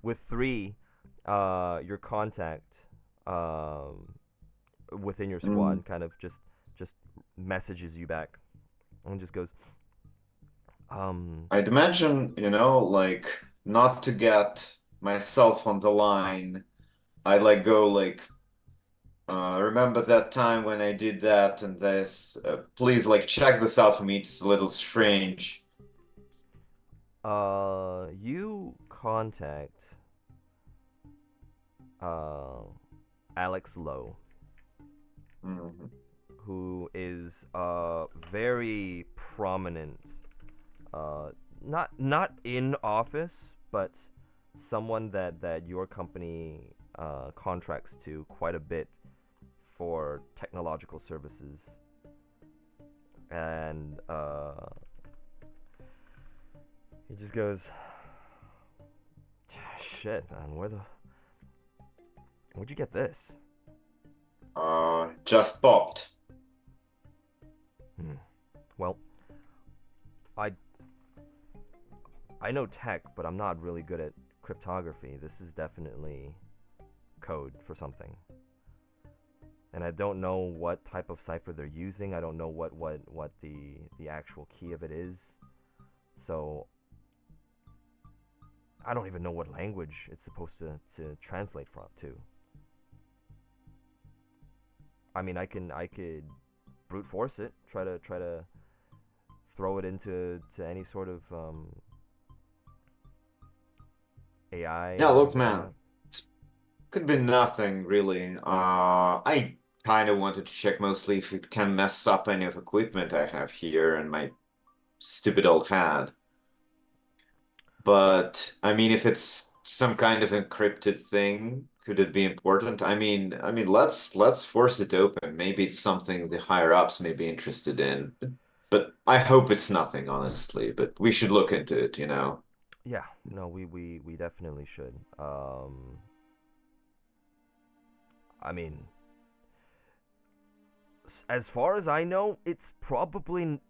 With 3, your contact within your squad kind of just messages you back and just goes, I'd imagine, like not to get myself on the line, I like go like, remember that time when I did that and this? Please like check this out for me. It's a little strange. You contact uh Alex Lowe, Mhm. who is a very prominent, not in office, but someone that your company contracts to quite a bit for technological services. And he just goes, shit, man, where'd you get this? Just popped. Well, I know tech, but I'm not really good at cryptography. This is definitely code for something. And I don't know what type of cipher they're using. I don't know what the actual key of it is. So I don't even know what language it's supposed to translate from to. I mean, I could brute force it, try to throw it into any sort of AI Yeah, or look, anything like man, that. could be nothing really. I kind of wanted to check mostly if it can mess up any of equipment I have here and my stupid old head. But I mean, if it's some kind of encrypted thing, could it be important? I mean, let's force it open. Maybe it's something the higher ups may be interested in. But I hope it's nothing, honestly. But we should look into it, you know. Yeah, no, we definitely should. I mean, as far as I know, it's probably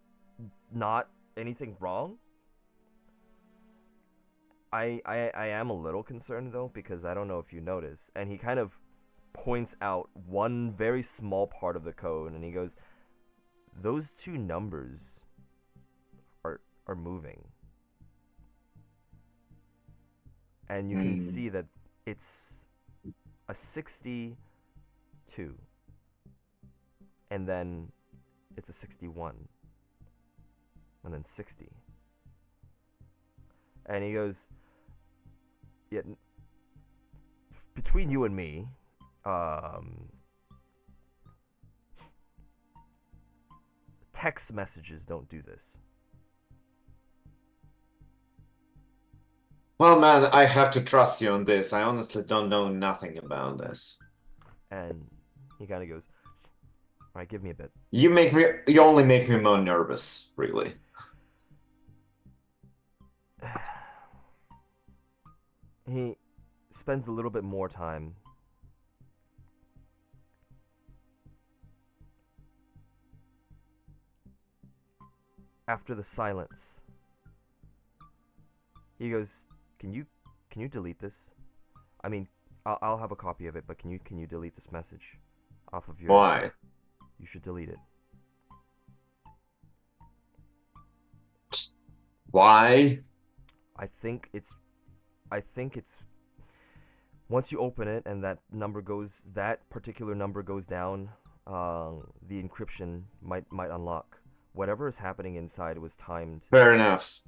not anything wrong. I am a little concerned though, because I don't know if you notice, and he kind of points out one very small part of the code, and he goes, "Those two numbers are moving," and you can Hmm. see that it's a 62, and then it's a 61, and then 60, and he goes, "Yeah, between you and me, text messages don't do this." Well, man, I have to trust you on this. I honestly don't know nothing about this. And he kind of goes, "All right, give me a bit." You only make me more nervous, really. He spends a little bit more time. After the silence, he goes, can you delete this? I mean, I'll have a copy of it, but can you delete this message off of your? Why? You should delete it." Just why? I think it's I think it's once you open it and that particular number goes down, the encryption might unlock. Whatever is happening inside was timed. Fair enough.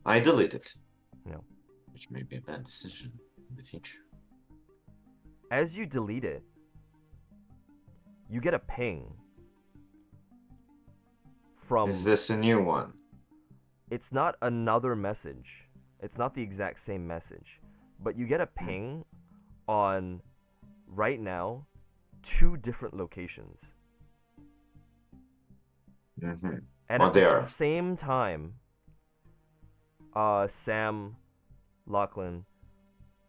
I delete it, You know, which may be a bad decision in the future. as you delete it, you get a ping Is from. this a new one? It's not another message. It's not the exact same message, but you get a ping on right now 2 different locations. Mm-hmm. And What at the they are? same time, Sam, Lachlan,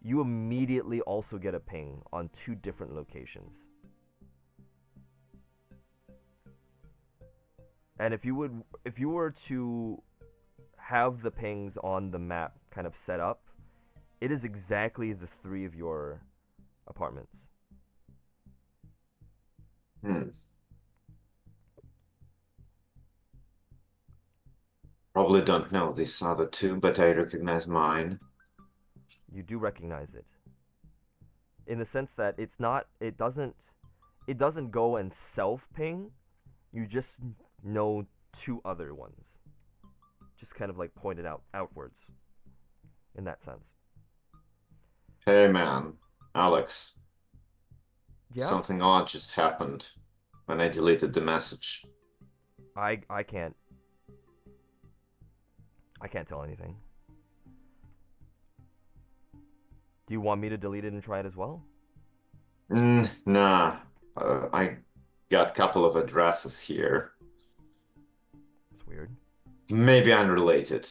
you immediately also get a ping on 2 different locations. And if you were to have the pings on the map kind of set up, it is exactly the 3 of your apartments. Hmm. Probably don't know these other two, but I recognize mine. You do recognize it. In the sense that it doesn't go and self-ping. You just know two other ones. Just kind of like pointed out outwards. In that sense. Hey man, Alex. Yeah? Something odd just happened when I deleted the message. I can't tell anything. Do you want me to delete it and try it as well? Nah. I got a couple of addresses here. It's weird. Maybe unrelated.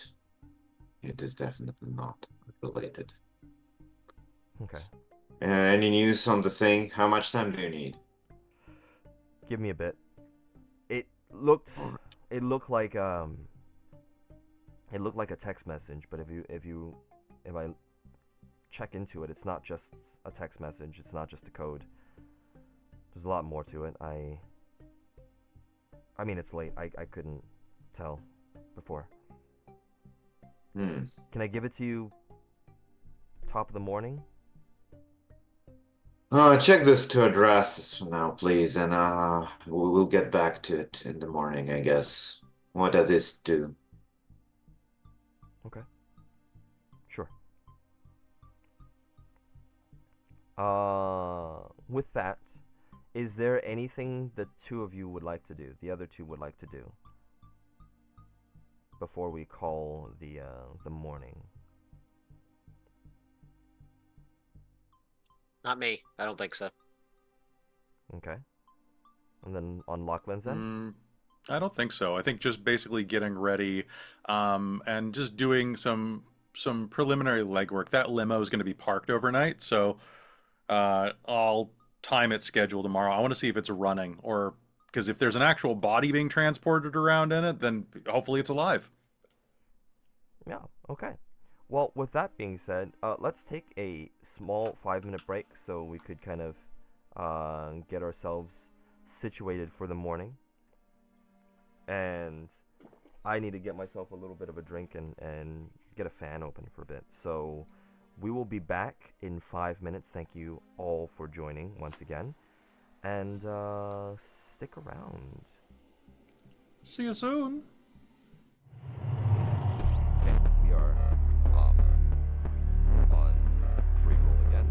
It is definitely not related. Okay. Any news on the thing? How much time do you need? Give me a bit. It looked like a text message, but if I check into it, it's not just a text message, it's not just a code. There's a lot more to it. I mean, it's late. I couldn't tell before. Can I give it to you top of the morning? Check those two addresses for now, please, and we'll get back to it in the morning, I guess. What does this do? Okay. Sure. With that, is there anything the two of you would like to do? The other two would like to do before we call the morning? Not me. I don't think so. Okay. And then on Lachlan's end? I don't think so. I think just basically getting ready, and just doing some preliminary legwork. That limo is going to be parked overnight, so I'll time its schedule tomorrow. I want to see if it's running, or because if there's an actual body being transported around in it, then hopefully it's alive. Yeah, okay. Well, with that being said, let's take a small 5-minute break so we could kind of get ourselves situated for the morning. And I need to get myself a little bit of a drink and get a fan open for a bit. So we will be back in 5 minutes. Thank you all for joining once again. And stick around. See you soon. Okay, we are off on pre-roll again.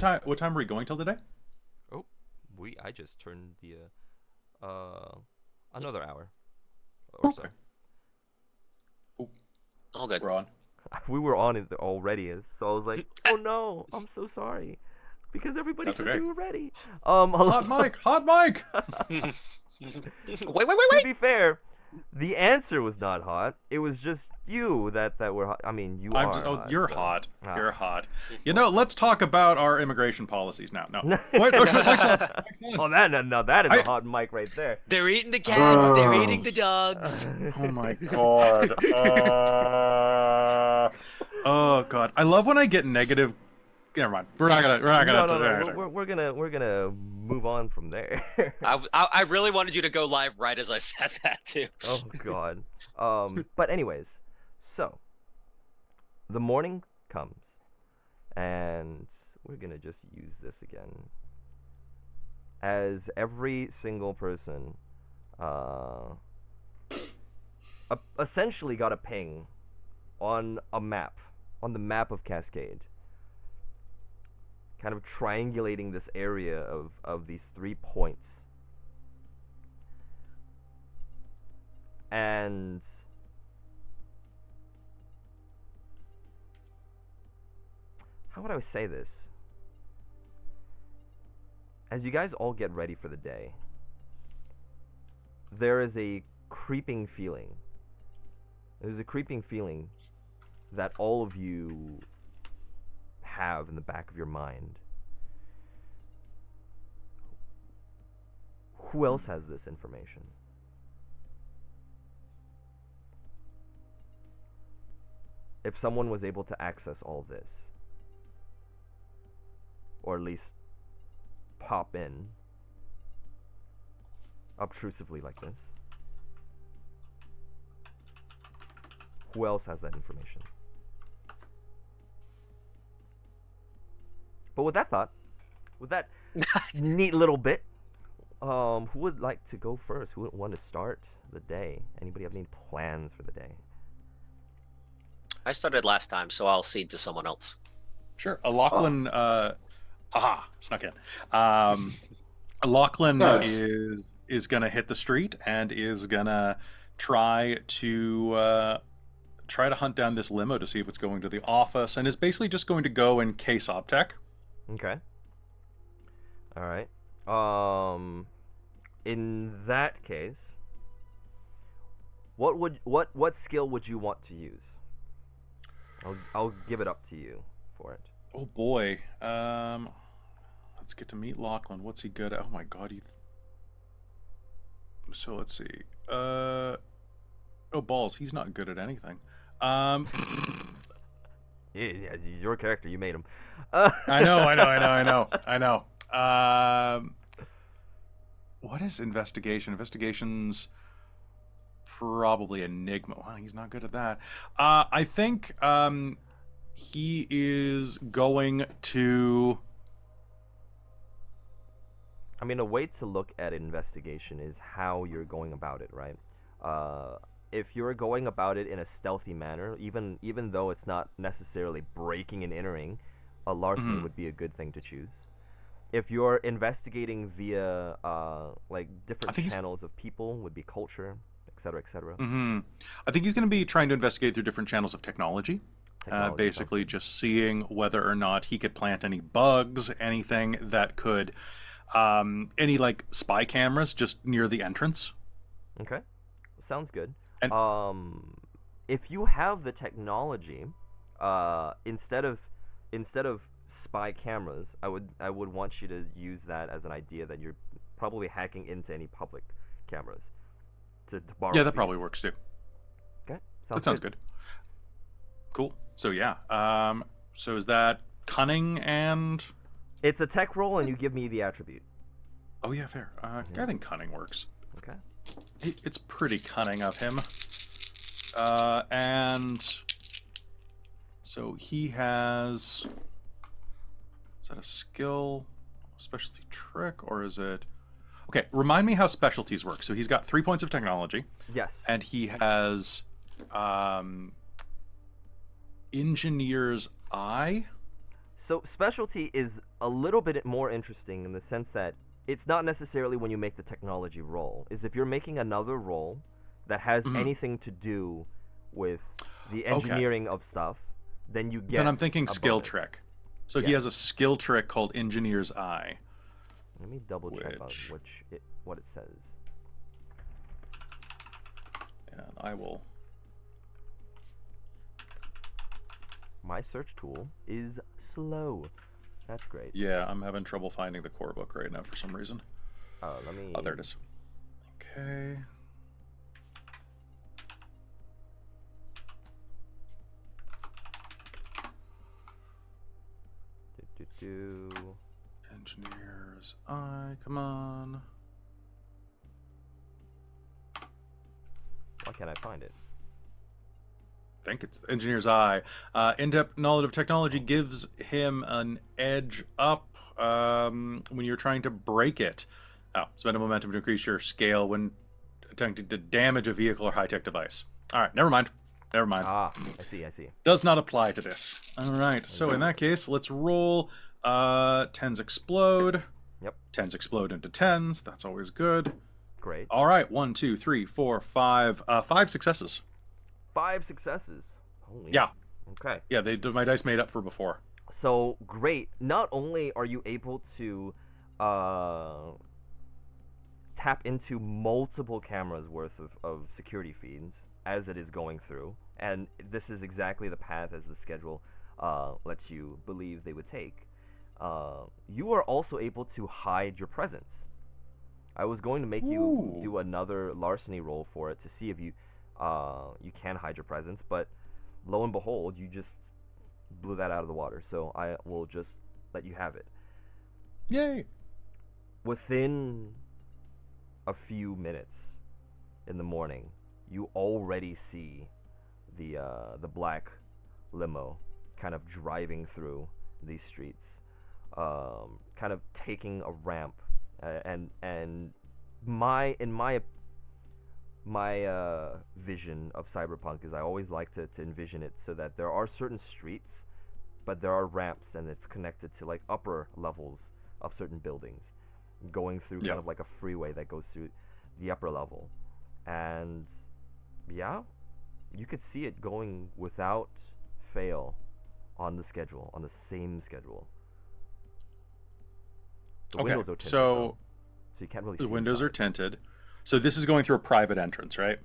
time are we going till today? Oh, I just turned the another hour or so. All good. We're on. We were on it already, so I was like, oh no, I'm so sorry, because everybody That's said okay. they were ready. Hot mic. Wait. To be fair, the answer was not hot. It was just you that were hot. I mean, you are. Oh, hot, you're so. hot. Ah. You're hot. You know, let's talk about our immigration policies now. No. Wait, mic's on. Oh, that is a hot mic right there. They're eating the cats. They're eating the dogs. Oh my god. Oh god. I love when I get negative. Never mind. We're not gonna. No. We're gonna move on from there. I really wanted you to go live right as I said that too. Oh god. But anyways, so the morning comes, and we're gonna just use this again. As every single person, essentially got a ping on a map, on the map of Cascade. Kind of triangulating this area of these 3 points. And how would I say this? As you guys all get ready for the day, there is a creeping feeling. There's a creeping feeling that all of you have in the back of your mind. Who else has this information? If someone was able to access all this, or at least pop in obtrusively like this, who else has that information? But with that thought, with that neat little bit, who would like to go first? Who would want to start the day? Anybody have any plans for the day? I started last time, so I'll cede to someone else. Sure. Lachlan. Snuck in. Lachlan is gonna hit the street and is gonna try to hunt down this limo to see if it's going to the office, and is basically just going to go in case optech. Okay. All right. In that case, what skill would you want to use? I'll give it up to you for it. Oh boy. Let's get to meet Lachlan. What's he good at? Oh my god, so let's see. Oh balls, he's not good at anything. Yeah, he's your character. You made him. I know. What is investigation? Investigation's probably Enigma. Wow, he's not good at that. I think he is going to... I mean, a way to look at investigation is how you're going about it, right? If you're going about it in a stealthy manner, even though it's not necessarily breaking and entering, a larceny would be a good thing to choose. If you're investigating via like different channels of people, would be culture, etc., etc. I think he's going to be trying to investigate through different channels of technology. Basically just seeing whether or not he could plant any bugs, anything that could, any like spy cameras just near the entrance. Okay, sounds good. And, if you have the technology, instead of spy cameras, I would want you to use that as an idea that you're probably hacking into any public cameras to borrow. Yeah, that feeds. probably works too. Okay, that sounds good. Cool. So yeah, so is that cunning and? It's a tech roll, and you give me the attribute. Oh yeah, fair. I think cunning works. Okay. It's pretty cunning of him. And so he has... Is that a skill, specialty trick, or is it... Okay, remind me how specialties work. So he's got 3 points of technology. Yes. And he has Engineer's Eye. So specialty is a little bit more interesting in the sense that it's not necessarily when you make the technology roll. Is if you're making another roll that has anything to do with the engineering of stuff, then you get. Then I'm thinking a skill bonus. trick. So he has a skill trick called Engineer's Eye. Let me double check on what it says. And I will. My search tool is slow. That's great. Yeah, I'm having trouble finding the core book right now for some reason. Let me. Oh, there it is. Okay. Engineer's Eye, come on. Why can't I find it? I think it's Engineer's Eye. In-depth knowledge of technology gives him an edge up when you're trying to break it. Oh, spend a momentum to increase your scale when attempting to damage a vehicle or high-tech device. All right, never mind. Never mind. Ah, I see. Does not apply to this. All right, so in that case, let's roll. 10s explode. Yep. 10s explode into 10s. That's always good. Great. All right, 1, 2, 3, 4, 5. 5 successes. 5 successes. Holy. Yeah. Okay. Yeah, my dice made up for before. So great. Not only are you able to tap into multiple cameras worth of security feeds as it is going through, and this is exactly the path as the schedule lets you believe they would take. You are also able to hide your presence. I was going to make you do another larceny roll for it to see if you can hide your presence, but lo and behold, you just blew that out of the water. So I will just let you have it. Yay! Within a few minutes in the morning, you already see the black limo kind of driving through these streets, kind of taking a ramp, and my vision of cyberpunk is I always like to envision it so that there are certain streets, but there are ramps and it's connected to like upper levels of certain buildings, going through kind of like a freeway that goes through the upper level. And yeah, you could see it going without fail on the schedule, on the same schedule. The windows are tinted, though, so you can't really see the windows inside. are tinted. So this is going through a private entrance, right?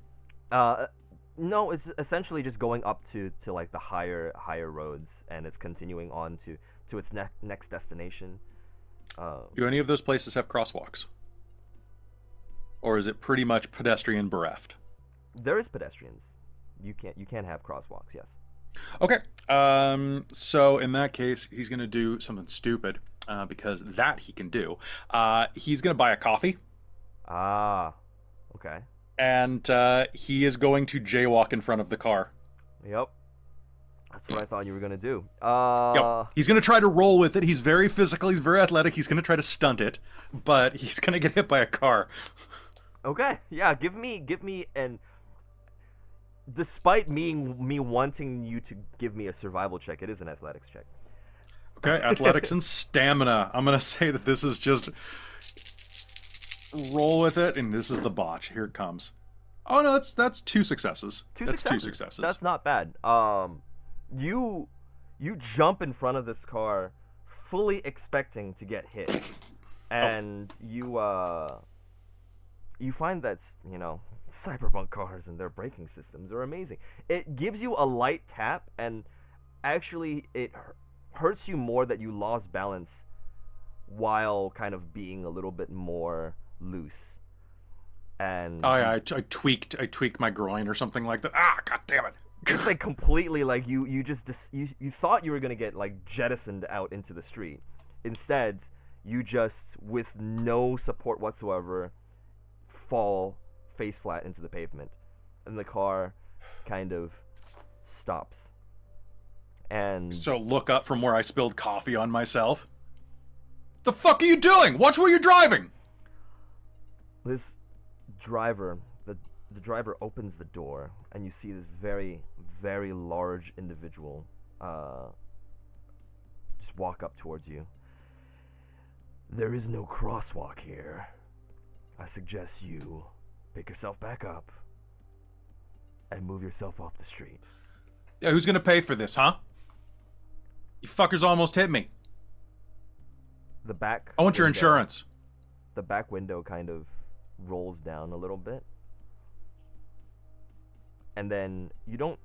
No, it's essentially just going up to like the higher roads, and it's continuing on to its next destination. Do any of those places have crosswalks? Or is it pretty much pedestrian bereft? There is pedestrians. You can have crosswalks, yes. Okay. So in that case, he's going to do something stupid, because that he can do. He's going to buy a coffee. Ah, okay. And he is going to jaywalk in front of the car. Yep. That's what I thought you were gonna do. Yep. He's gonna try to roll with it. He's very physical. He's very athletic. He's gonna try to stunt it, but he's gonna get hit by a car. Okay. Yeah. Give me an. Despite me wanting you to give me a survival check, it is an athletics check. Okay, athletics and stamina. I'm gonna say that this is just roll with it, and this is the botch. Here it comes. Oh no, that's 2 successes. Two That's successes. 2 successes. That's not bad. You jump in front of this car, fully expecting to get hit, and you find that cyberpunk cars and their braking systems are amazing. It gives you a light tap, and actually it hurts you more that you lost balance while kind of being a little bit more loose. And I tweaked my groin or something like that. Ah, god damn it. it's like completely like you thought you were gonna get like jettisoned out into the street. Instead, you just, with no support whatsoever, fall face flat into the pavement, and the car kind of stops. And So look up from where I spilled coffee on myself. The fuck are you doing? Watch where you're driving. this driver, the driver opens the door, and you see this very, very large individual just walk up towards you. There is no crosswalk here. I suggest you pick yourself back up and move yourself off the street. Yeah, who's gonna pay for this, huh? You fuckers almost hit me. The back I want your window- insurance. The back window kind of rolls down a little bit. And then you don't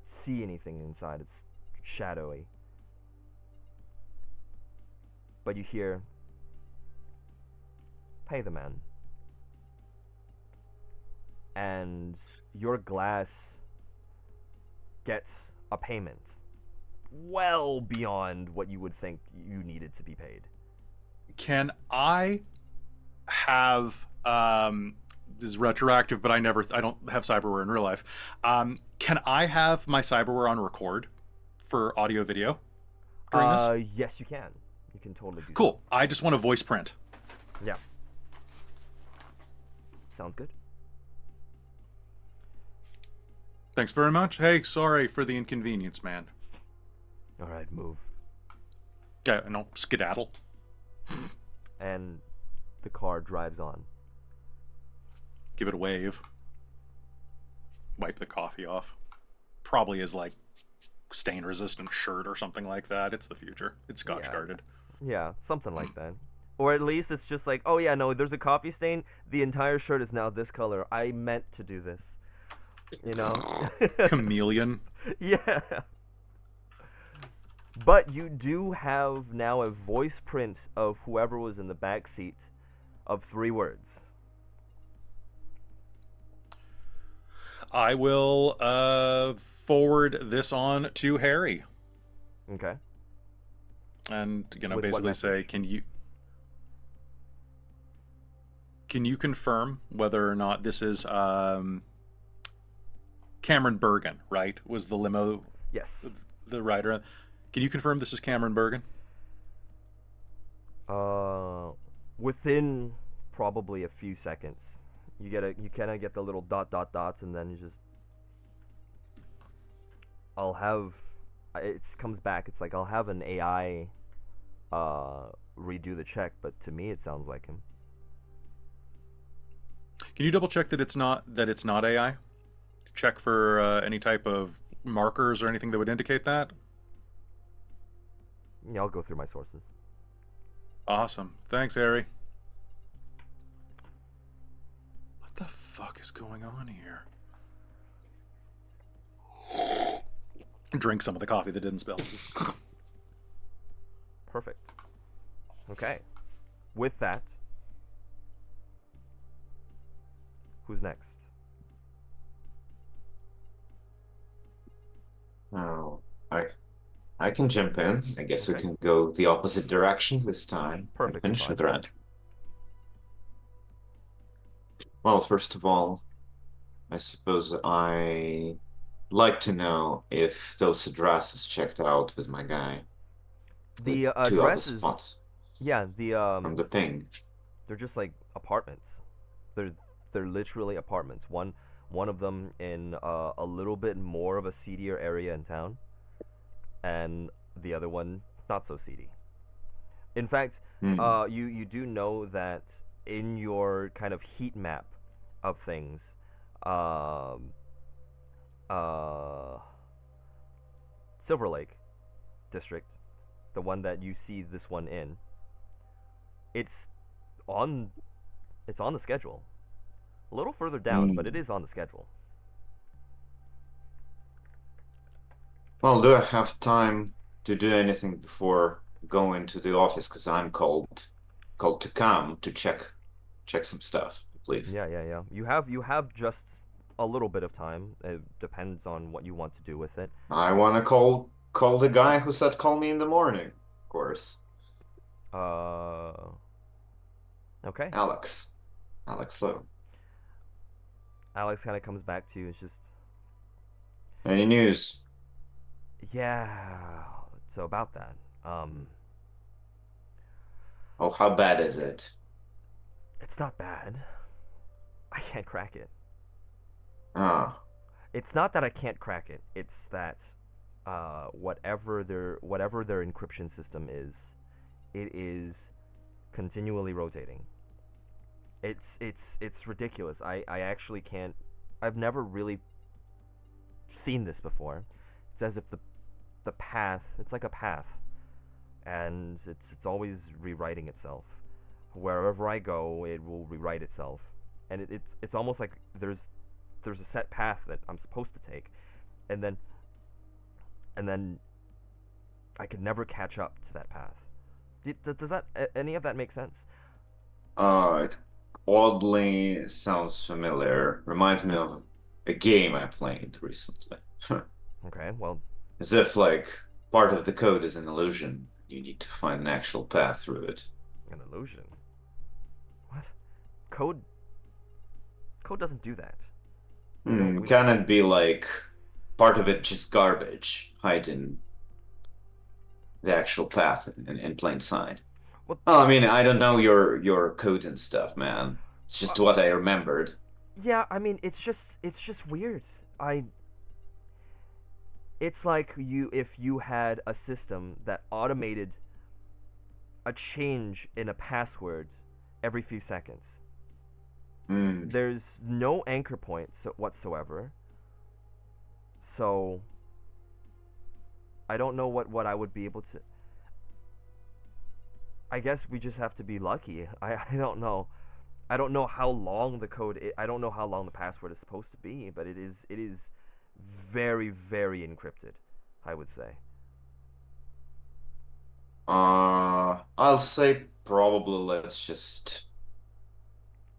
see anything inside. It's shadowy. But you hear, pay the man. And your glass gets a payment well beyond what you would think you needed to be paid. Can I have this is retroactive, but I don't have cyberware in real life. Can I have my cyberware on record for audio video during this? Yes, you can. You can totally do Cool. I just want a voice print. that. Yeah. Sounds good. Thanks very much. Hey, sorry for the inconvenience, man. All right, move. Yeah, no, skedaddle. And the car drives on. Give it a wave. Wipe the coffee off. Probably is like stain-resistant shirt or something like that. It's the future. It's scotch-guarded. Yeah, something like that. Or at least it's just like, oh yeah, no, there's a coffee stain. The entire shirt is now this color. I meant to do this. You know? Chameleon. Yeah. But you do have now a voice print of whoever was in the back seat of 3 words. I will forward this on to Harry. Okay. And, you know, With what basically say, message? can you confirm whether or not this is Cameron Bergen, right? Was the limo Yes. the rider? Can you confirm this is Cameron Bergen? Within probably a few seconds, you kind of get the little dots, and then you just, it comes back. It's like I'll have an AI redo the check, but to me it sounds like him. Can you double check that it's not AI? Check for any type of markers or anything that would indicate that. Yeah, I'll go through my sources. Awesome. Thanks, Harry. What the fuck is going on here? Drink some of the coffee that didn't spill. Perfect. Okay. With that, who's next? Oh, I can jump in. I guess we Okay. can go the opposite direction this time. Perfectly Finish fine. the thread. Well, first of all, I suppose I like to know if those addresses checked out with my guy. The 2 other addresses, spots yeah, from the thing. they're just like apartments. They're literally apartments. One of them in a little bit more of a seedier area in town, and the other one not so seedy. In fact, you do know that in your kind of heat map of things, Silver Lake district, the one that you see this one in, it's on the schedule. A little further down, but it is on the schedule. Well, do I have time to do anything before going to the office? Because I'm called to come to check some stuff, I believe. Yeah. You have just a little bit of time. It depends on what you want to do with it. I want to call the guy who said call me in the morning, of course. Okay. Alex Lowe. Alex kind of comes back to you. It's just, Any news? yeah. So about that, Oh, how bad is it? it's not bad. I can't crack it. Ah, It's not that I can't crack it. It's that whatever their encryption system is, it is continually rotating. It's ridiculous. I actually can't. I've never really seen this before. It's as if the path. It's like a path, and it's always rewriting itself. Wherever I go, it will rewrite itself, and it's almost like there's a set path that I'm supposed to take, and then I could never catch up to that path. Does that any of that make sense? It oddly sounds familiar. Reminds me of a game I played recently. Okay, well, As if like part of the code is an illusion. You need to find an actual path through it. an illusion. What? Code doesn't do that. Can it be like part of it just garbage hiding the actual path in plain sight? Well, Oh, I mean, I don't know your code and stuff, man. It's just what I remembered. yeah, I mean, it's just weird. It's like if you had a system that automated a change in a password every few seconds. There's no anchor point whatsoever. So I don't know what I would be able to. I guess we just have to be lucky. I don't know. I don't know how long the code. I don't know how long the password is supposed to be, but it is very, very encrypted, I would say. I'll say probably let's just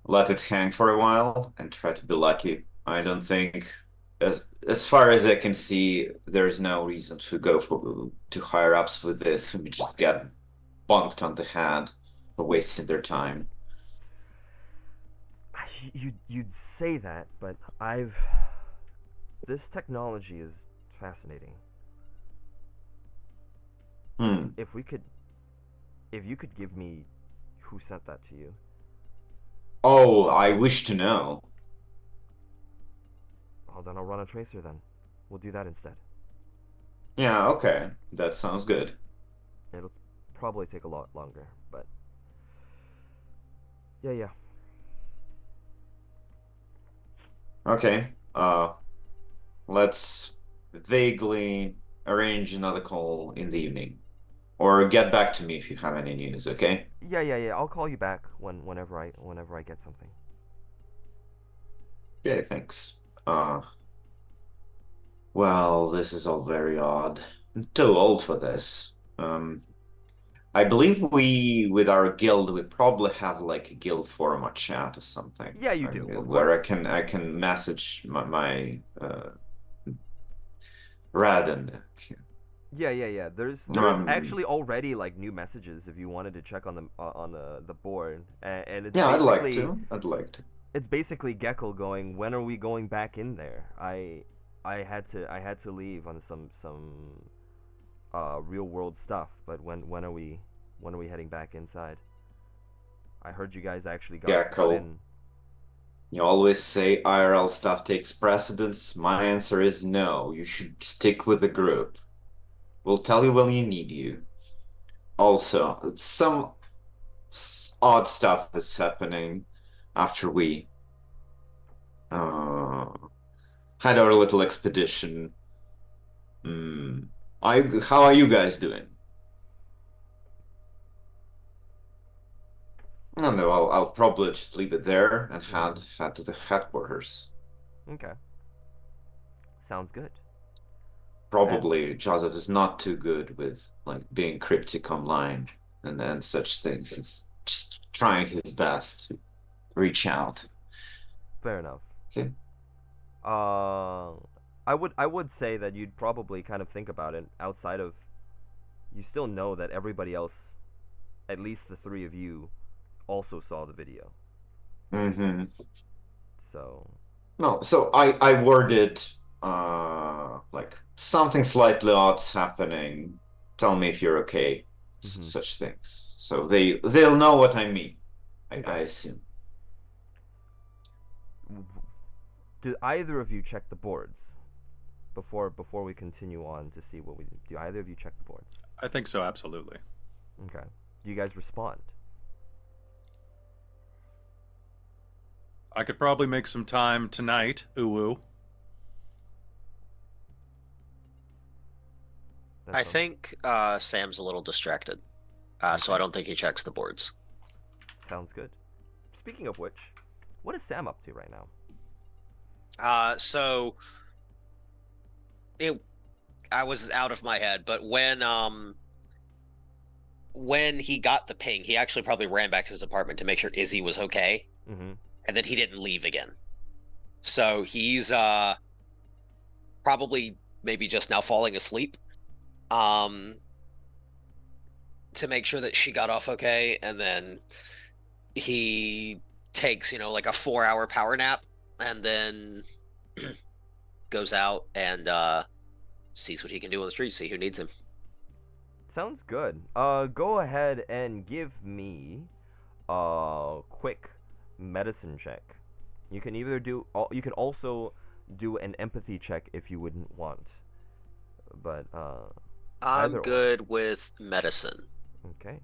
let it hang for a while and try to be lucky. I don't think, as far as I can see, there's no reason to go to higher ups with this. We just get bonked on the head for wasting their time. You'd say that, but this technology is fascinating. If you could give me who sent that to you. Oh, I wish to know. Oh, then I'll run a tracer then. We'll do that instead. Yeah, okay. That sounds good. It'll probably take a lot longer, but yeah. Okay. Let's vaguely arrange another call in the evening. Or get back to me if you have any news, okay? Yeah. I'll call you back whenever I get something. Okay, thanks. Well, this is all very odd. I'm too old for this. I believe with our guild, we probably have like a guild forum or chat or something. Yeah, you do, of Where course. I can message my Rad and Yeah. There's actually already like new messages if you wanted to check on the board, and it's yeah, basically I'd like to. it's basically Geckel going, when are we going back in there? I had to leave on some real world stuff, but when are we heading back inside? I heard you guys actually got Geckel. in. You always say IRL stuff takes precedence. My answer is no. You should stick with the group. We'll tell you when you need you. Also, some odd stuff is happening after we had our little expedition. How are you guys doing? No, I'll probably just leave it there and head to the headquarters. Okay. Sounds good. Probably Joseph is not too good with like being cryptic online and such things. He's just trying his best to reach out. Fair enough. Okay. I would say that you'd probably kind of think about it outside of. You still know that everybody else, at least the three of you, also saw the video. Mm-hmm. So. No, so I worded like something slightly odd's happening. Tell me if you're okay. Such things. So they'll know what I mean. I assume. Did either of you check the boards before we continue on to see what we do. Either of you check the boards? I think so, absolutely. Okay. Do you guys respond? I could probably make some time tonight. Ooh. I think Sam's a little distracted, so I don't think he checks the boards. Sounds good. Speaking of which, what is Sam up to right now? So I was out of my head, but when he got the ping, he actually probably ran back to his apartment to make sure Izzy was okay, and then he didn't leave again. So he's probably maybe just now falling asleep, to make sure that she got off okay, and then he takes, like a 4-hour power nap, and then goes out and sees what he can do on the street, see who needs him. Sounds good. Go ahead and give me a quick medicine check. You can either you can also do an empathy check if you wouldn't want. But I'm good with medicine. Okay.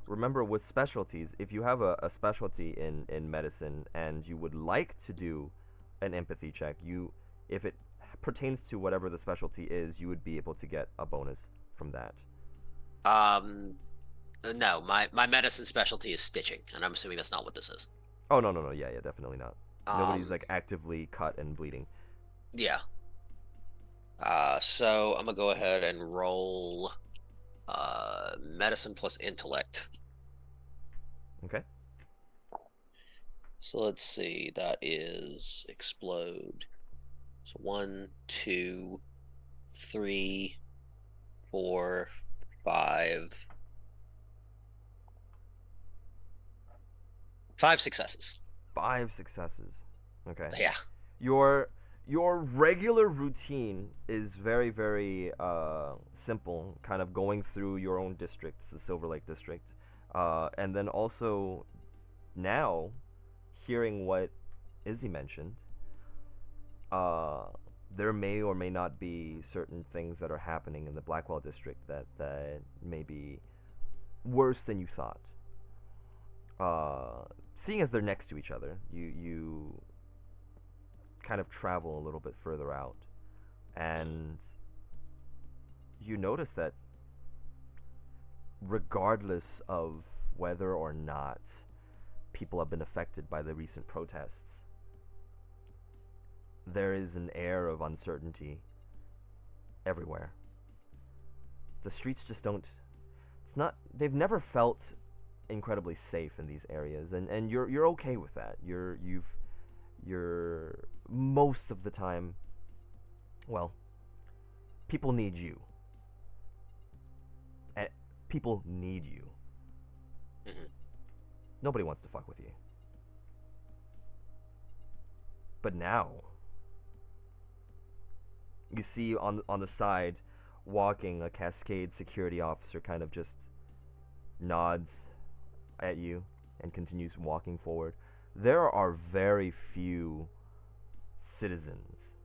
Remember, with specialties, if you have a specialty in medicine and you would like to do an empathy check, if it pertains to whatever the specialty is, you would be able to get a bonus from that. No, my medicine specialty is stitching, and I'm assuming that's not what this is. Oh, no, yeah, definitely not. Nobody's like actively cut and bleeding. Yeah. So I'm gonna go ahead and roll medicine plus intellect. Okay. So let's see, that is explode. So 1, 2, 3, 4, 5. 5 successes. 5 successes. Okay. Yeah. Your regular routine is very, very simple, kind of going through your own district, the Silver Lake district. And then also now hearing what Izzy mentioned, there may or may not be certain things that are happening in the Blackwell district that may be worse than you thought. Seeing as they're next to each other, you kind of travel a little bit further out, and you notice that regardless of whether or not people have been affected by the recent protests, there is an air of uncertainty everywhere. The streets just don't... They've never felt incredibly safe in these areas, and you're okay with that. You're most of the time, well, people need you. And people need you. Mm-hmm. Nobody wants to fuck with you. But now, you see on the side, walking, a Cascade security officer kind of just nods at you and continues walking forward. There are very few citizens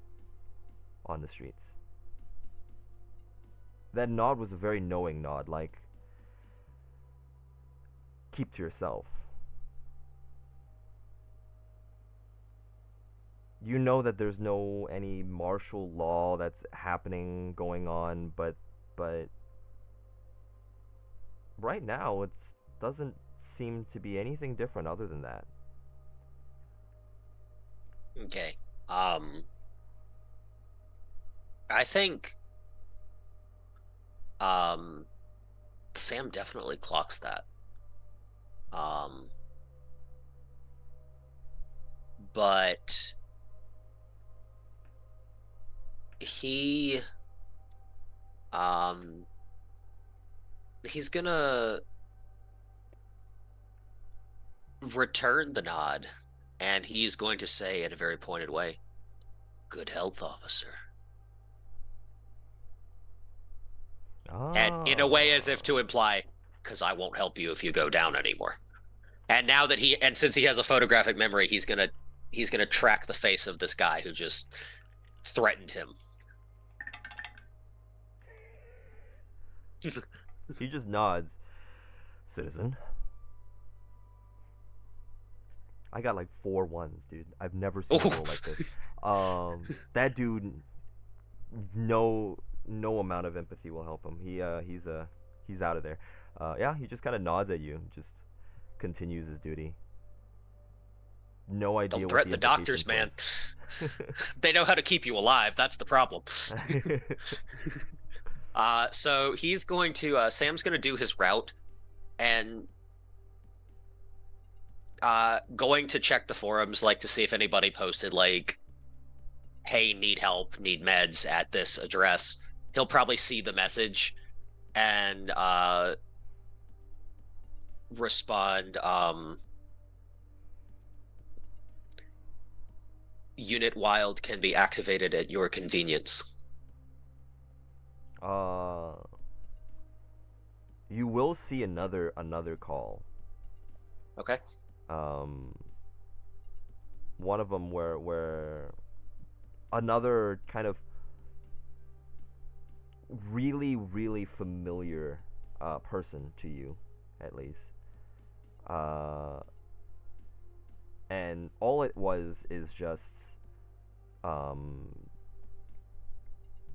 on the streets. That nod was a very knowing nod, like, keep to yourself. You know that there's any martial law that's going on, but right now it doesn't seem to be anything different other than that. Okay. I think Sam definitely clocks that. But he's gonna return the nod, and he's going to say in a very pointed way, "Good health, officer." And in a way as if to imply, because I won't help you if you go down anymore. And now that since he has a photographic memory, he's gonna he's gonna track the face of this guy who just threatened him. He just nods. Citizen. I got like 4 ones, dude. I've never seen a roll like this. That dude, no amount of empathy will help him. He's out of there. Yeah, he just kind of nods at you, just continues his duty. No idea. Don't what threaten the doctors, man. They know how to keep you alive. That's the problem. So he's going to Sam's going to do his route, and going to check the forums, like to see if anybody posted like, "Hey, need help, need meds" at this address. He'll probably see the message and respond. Unit Wild can be activated at your convenience. You will see another call. Okay. One of them where another kind of really familiar person to you, at least. And all it was is just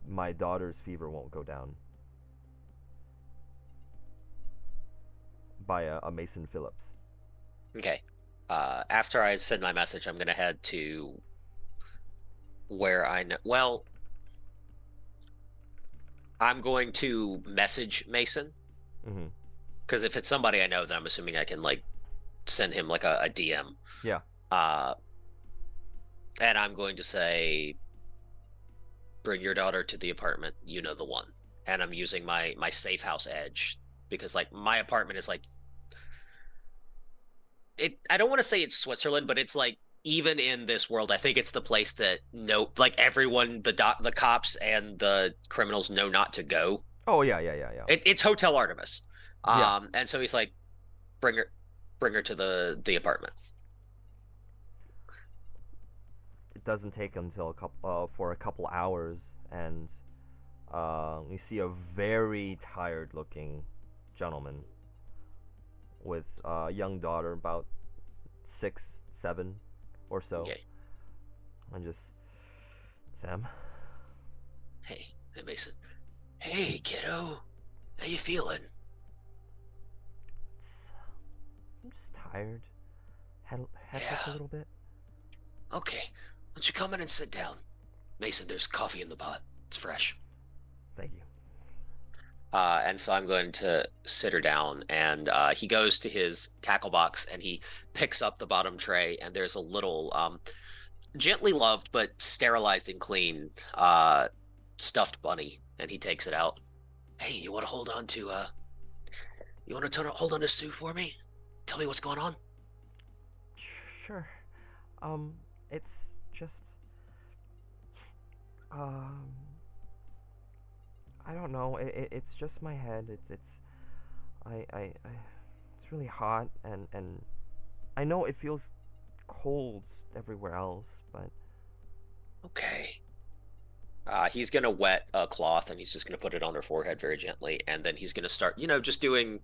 my daughter's fever won't go down, by a Mason Phillips. Okay. After I send my message, I'm going to head to where I know. Well, I'm going to message Mason. Because if it's somebody I know, then I'm assuming I can like send him like a DM. Yeah. And I'm going to say, bring your daughter to the apartment. You know the one. And I'm using my safe house edge, because like my apartment is like, I don't want to say it's Switzerland, but it's like, even in this world, I think it's the place that like everyone, the cops and the criminals know not to go. Oh yeah. It's Hotel Artemis. Yeah. And so he's like, bring her to the apartment. It doesn't take until a couple hours, and we see a very tired looking gentleman with a young daughter, about 6, 7 or so. Okay. And just, Sam. Hey Mason. Hey kiddo, how you feeling? I'm just tired. Head hurts a little bit. Okay, why don't you come in and sit down? Mason, there's coffee in the pot. It's fresh. Thank you. And so I'm going to sit her down, and he goes to his tackle box and he picks up the bottom tray, and there's a little gently loved but sterilized and clean stuffed bunny, and he takes it out. Hey, you want to hold on to hold on to Sue for me? Tell me what's going on. Sure. It's just I don't know. It's just my head. It's really hot, and I know it feels cold everywhere else, but okay. He's gonna wet a cloth, and he's just gonna put it on her forehead very gently, and then he's gonna start, just doing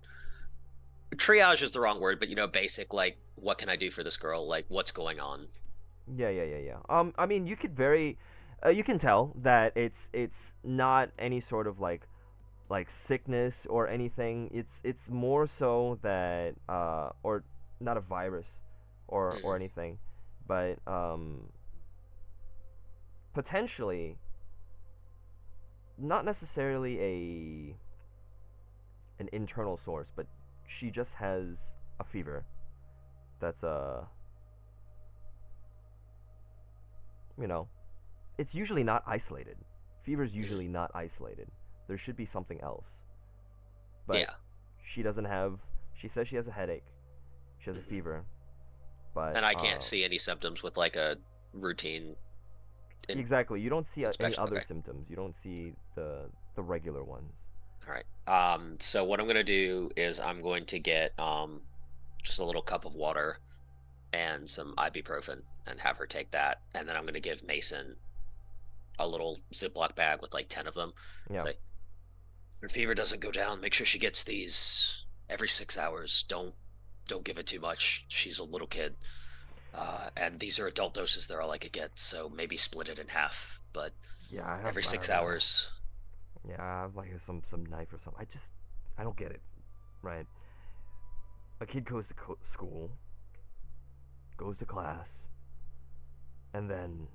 triage is the wrong word, but basic, like, what can I do for this girl? Like, what's going on? Yeah. I mean, you could you can tell that it's not any sort of like sickness or anything. It's more so that or not a virus or anything, but potentially not necessarily an internal source, but she just has a fever that's it's usually not isolated. Fever's usually not isolated. There should be something else. But yeah. She says she has a headache. She has a fever. But and I can't see any symptoms with like a routine. Exactly. You don't see any other okay. symptoms. You don't see the regular ones. All right. So what I'm going to do is I'm going to get just a little cup of water, and some ibuprofen and have her take that. And then I'm going to give Mason a little Ziploc bag with like 10 of them. Yeah. Say, her fever doesn't go down. Make sure she gets these every 6 hours. Don't give it too much. She's a little kid. And these are adult doses. They're all I could get. So maybe split it in half. But Yeah, I have every I 6 don't know. hours. Yeah, I have like some knife or something. I don't get it. Right. A kid goes to school, goes to class, and then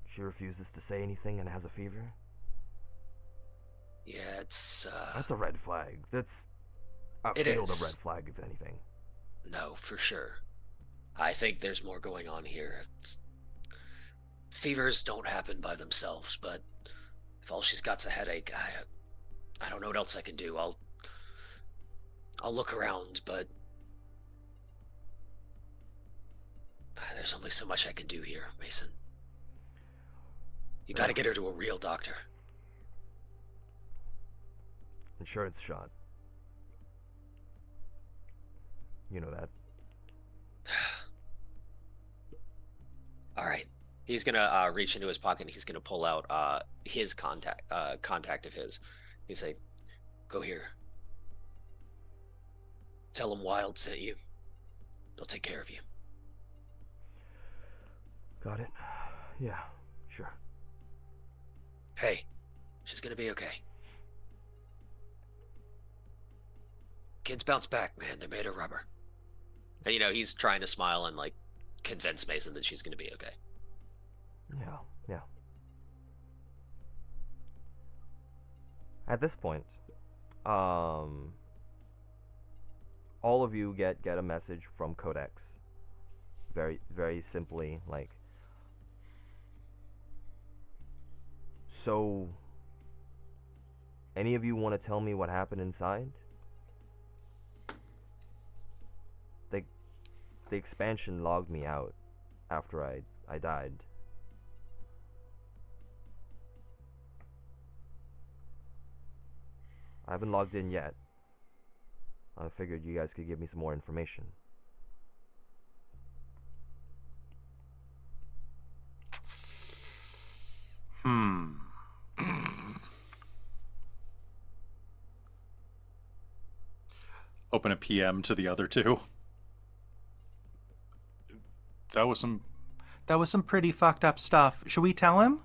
she refuses to say anything and has a fever. Yeah, it's That's a red flag. That's a It field of is. red flag, if anything. no, for sure. I think there's more going on here. Fevers don't happen by themselves, but if all she's got's a headache, I don't know what else I can do. I'll look around, but there's only so much I can do here, Mason. You gotta get her to a real doctor. Insurance shot. You know that. All right. He's gonna reach into his pocket and he's gonna pull out his contact of his. He's say, "Go here. Tell him Wild sent you. They'll take care of you." Got it. Yeah, sure. Hey, she's gonna be okay. Kids bounce back, man. They're made of rubber. And he's trying to smile and like convince Mason that she's gonna be okay. Yeah, yeah. At this point, all of you get a message from Codex. Very, very simply, like, so, any of you want to tell me what happened inside? The expansion logged me out after I died. I haven't logged in yet. I figured you guys could give me some more information. Open a PM to the other two. That was some pretty fucked up stuff. Should we tell him?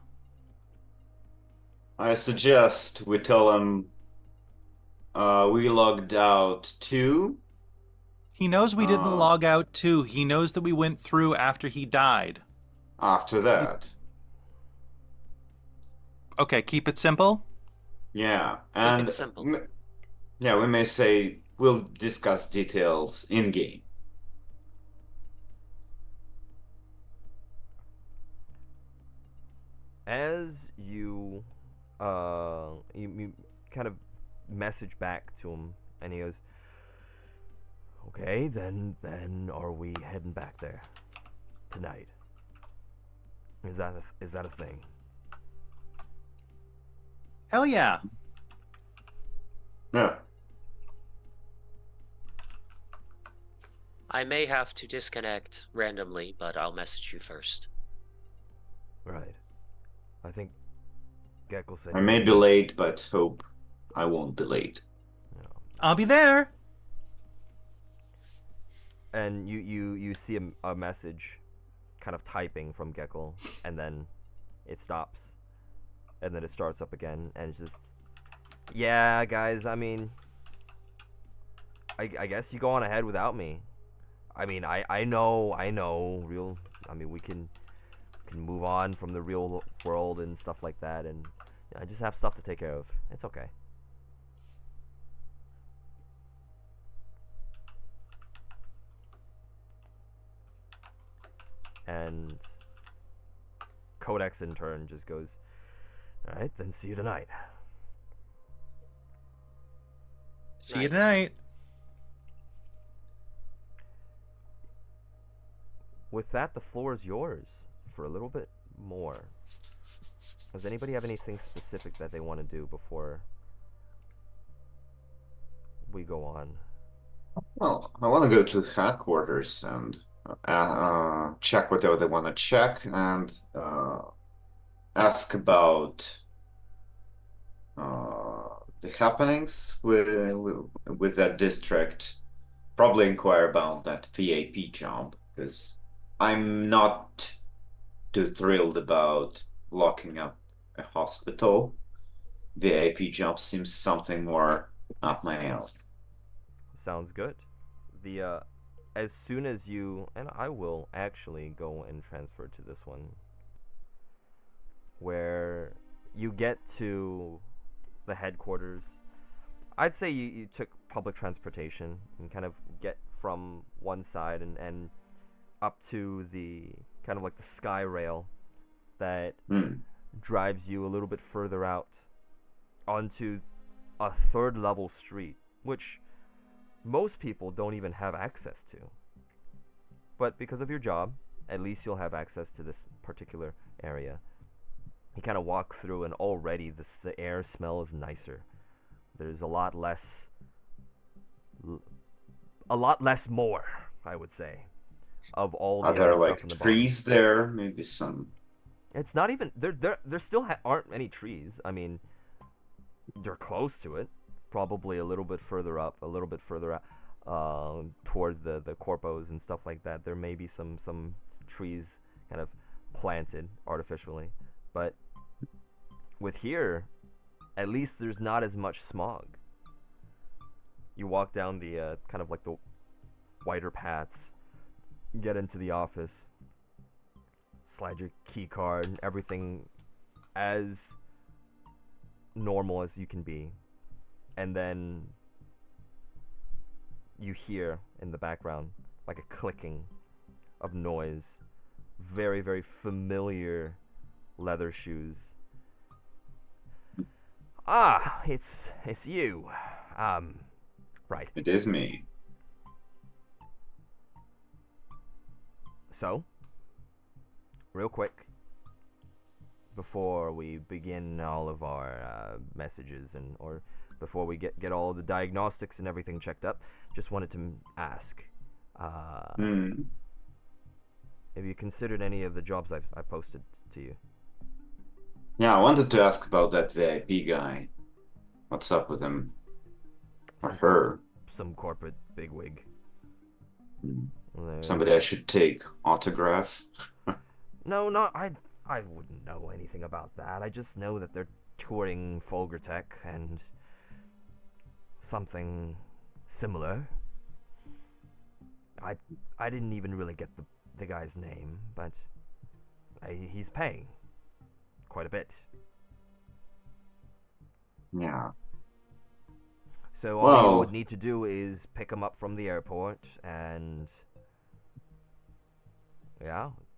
I suggest we tell him we logged out too. He knows we didn't log out too. He knows that we went through after he died. After that. Okay, keep it simple. Yeah, Keep and it simple. yeah, we may say we'll discuss details in game. As you you kind of message back to him, and he goes, "Okay, then are we heading back there tonight? Is that a thing?" Hell yeah. Yeah. I may have to disconnect randomly, but I'll message you first. Right. I think Gecko said I may be late, but hope I won't be late. I'll be there. And you see a message kind of typing from Gecko, and then it stops, and then it starts up again, and it's just, yeah, guys, I mean, I guess you go on ahead without me. I mean, I know, we can move on from the real world and stuff like that, and I just have stuff to take care of. It's okay. And Codex in turn just goes, "All right, then see you tonight." See you tonight. With that, the floor is yours for a little bit more. Does anybody have anything specific that they want to do before we go on? Well, I want to go to headquarters and check whatever they want to check and ask about the happenings with that district. Probably inquire about that VAP job because I'm not too thrilled about locking up a hospital. VAP job seems something more up my alley. Sounds good. The as soon as you, and I will actually go and transfer to this one, where you get to the headquarters. I'd say you took public transportation and kind of get from one side and up to the kind of like the sky rail that drives you a little bit further out onto a third level street, which most people don't even have access to. But because of your job, at least you'll have access to this particular area. You kind of walk through, and already the air smell is nicer. There's a lot less more, I would say, of all the Are other there stuff like in the trees there? Maybe some. It's not even there still aren't any trees. I mean, they're close to it, probably a little bit further up, a little bit further out, towards the corpos and stuff like that. There may be some trees kind of planted artificially, but with here, at least there's not as much smog. You walk down the kind of like the wider paths, get into the office, slide your key card, everything as normal as you can be, and then you hear in the background like a clicking of noise. Very, very familiar leather shoes. Ah, it's you. Right. It is me. So, real quick, before we begin all of our messages or before we get all the diagnostics and everything checked up, just wanted to ask, have you considered any of the jobs I posted to you? Yeah, I wanted to ask about that VIP guy. What's up with him? Or her? Some corporate bigwig. Somebody I should take autograph? No, not I wouldn't know anything about that. I just know that they're touring Folgertech and something similar. I didn't even really get the guy's name, but he's paying quite a bit. Yeah. So all you would need to do is pick him up from the airport and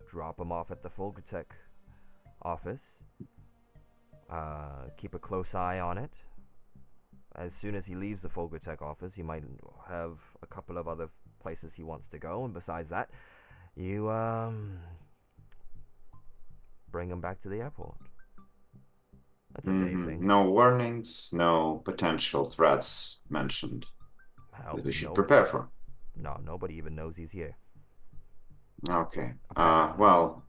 drop him off at the Folgertech office. Keep a close eye on it. As soon as he leaves the Folgertech office, he might have a couple of other places he wants to go, and besides that, you bring him back to the airport. That's a day thing. No warnings, no potential threats mentioned that we should prepare for. No, nobody even knows he's here. Okay. Well,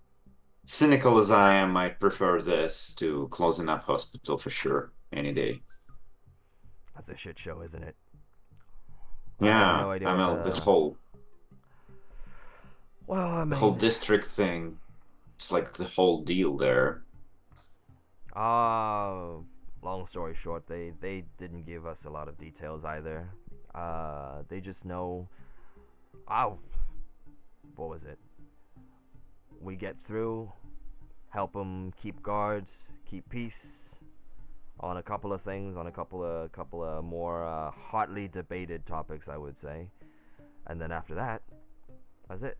cynical as I am, I prefer this to close enough hospital for sure, any day. That's a shit show, isn't it? Yeah, I have no idea I know the whole district thing. It's like the whole deal there. Long story short, they didn't give us a lot of details either. They just know. What was it? We get through, help them keep guards, keep peace on a couple of things, on a couple of more hotly debated topics, I would say, and then after that, that's it.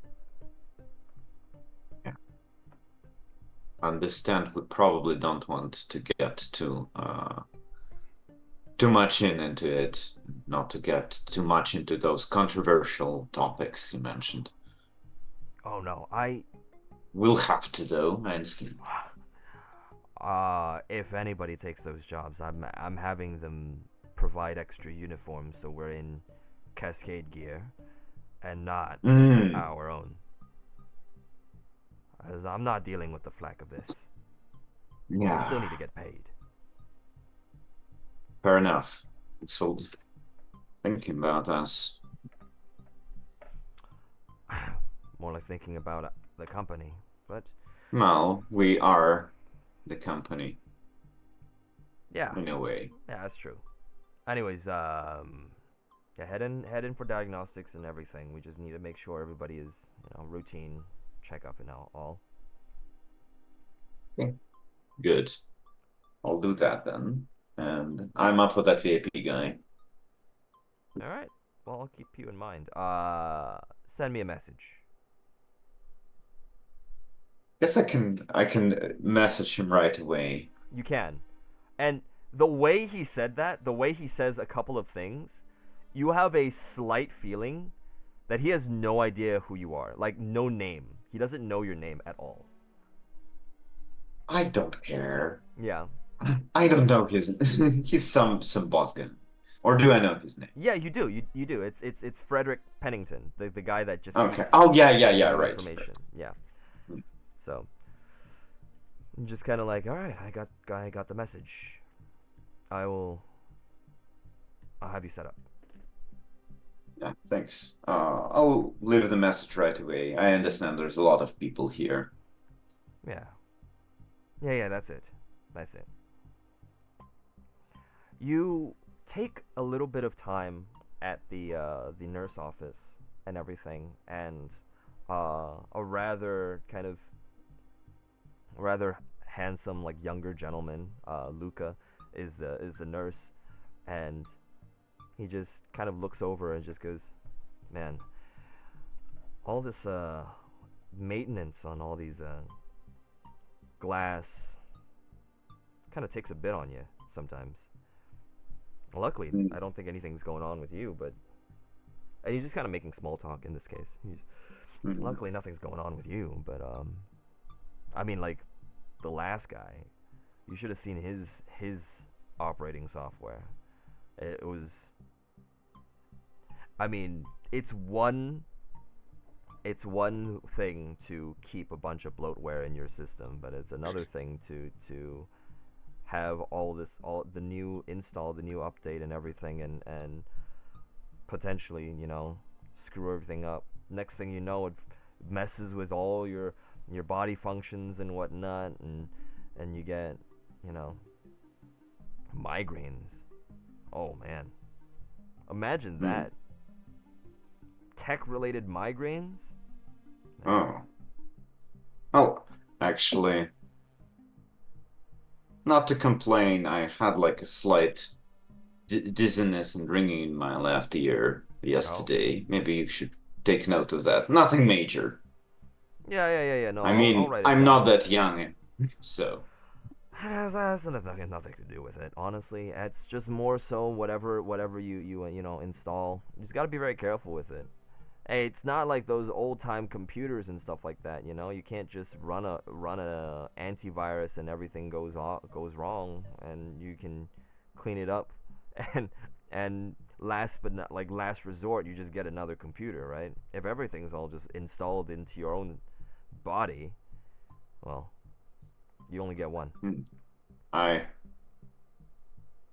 Yeah. Understand. We probably don't want to get too much into it, not to get too much into those controversial topics you mentioned. Oh no, We'll have to though, I understand. If anybody takes those jobs, I'm having them provide extra uniforms so we're in Cascade gear and not Mm. our own. As I'm not dealing with the flack of this. But Yeah. we still need to get paid. Fair enough. So thinking about us. More like thinking about the company. But Well, we are the company yeah, in a way. yeah, that's true. Anyways, yeah, head in for diagnostics and everything. We just need to make sure everybody is, routine checkup and all. Okay. Good. I'll do that then. And I'm up for that VIP guy. All right. Well, I'll keep you in mind. Send me a message. Guess I can message him right away. You can. And the way he said that, the way he says a couple of things, you have a slight feeling that he has no idea who you are. Like, no name. He doesn't know your name at all. I don't care. Yeah. I don't know his he's some boss gun. Or do I know his name? Yeah, you do. You do. It's Frederick Pennington, the guy that just Okay. keeps Oh yeah, sending you right. information. Yeah. So I'm just kind of like, all right, I got the message. I'll have you set up. Yeah, thanks. I'll leave the message right away. I understand there's a lot of people here. Yeah. Yeah, that's it. That's it. You take a little bit of time at the nurse office and everything, and a rather handsome, like, younger gentleman, Luca, is the nurse, and he just kind of looks over and just goes, man, all this maintenance on all these glass kind of takes a bit on you sometimes. Luckily, I don't think anything's going on with you, and he's just kind of making small talk in this case. Luckily, nothing's going on with you, but I mean, like, the last guy, you should have seen his operating software. It was, I mean, it's one thing to keep a bunch of bloatware in your system, but it's another thing to have all the new install, the new update and everything, and potentially, screw everything up. Next thing you know, it messes with all your body functions and whatnot, and you get, migraines. Oh man, imagine that. Tech-related migraines. Oh. Well, actually, not to complain, I had like a slight dizziness and ringing in my left ear yesterday. Maybe you should take note of that. Nothing major. Yeah. No, I I'll mean, write it I'm down. not that young, so. It has nothing to do with it, honestly. It's just more so whatever you install. You just got to be very careful with it. Hey, it's not like those old time computers and stuff like that. You can't just run a antivirus and everything goes wrong, and you can clean it up, and last resort, you just get another computer, right? If everything's all just installed into your own body, well, you only get one.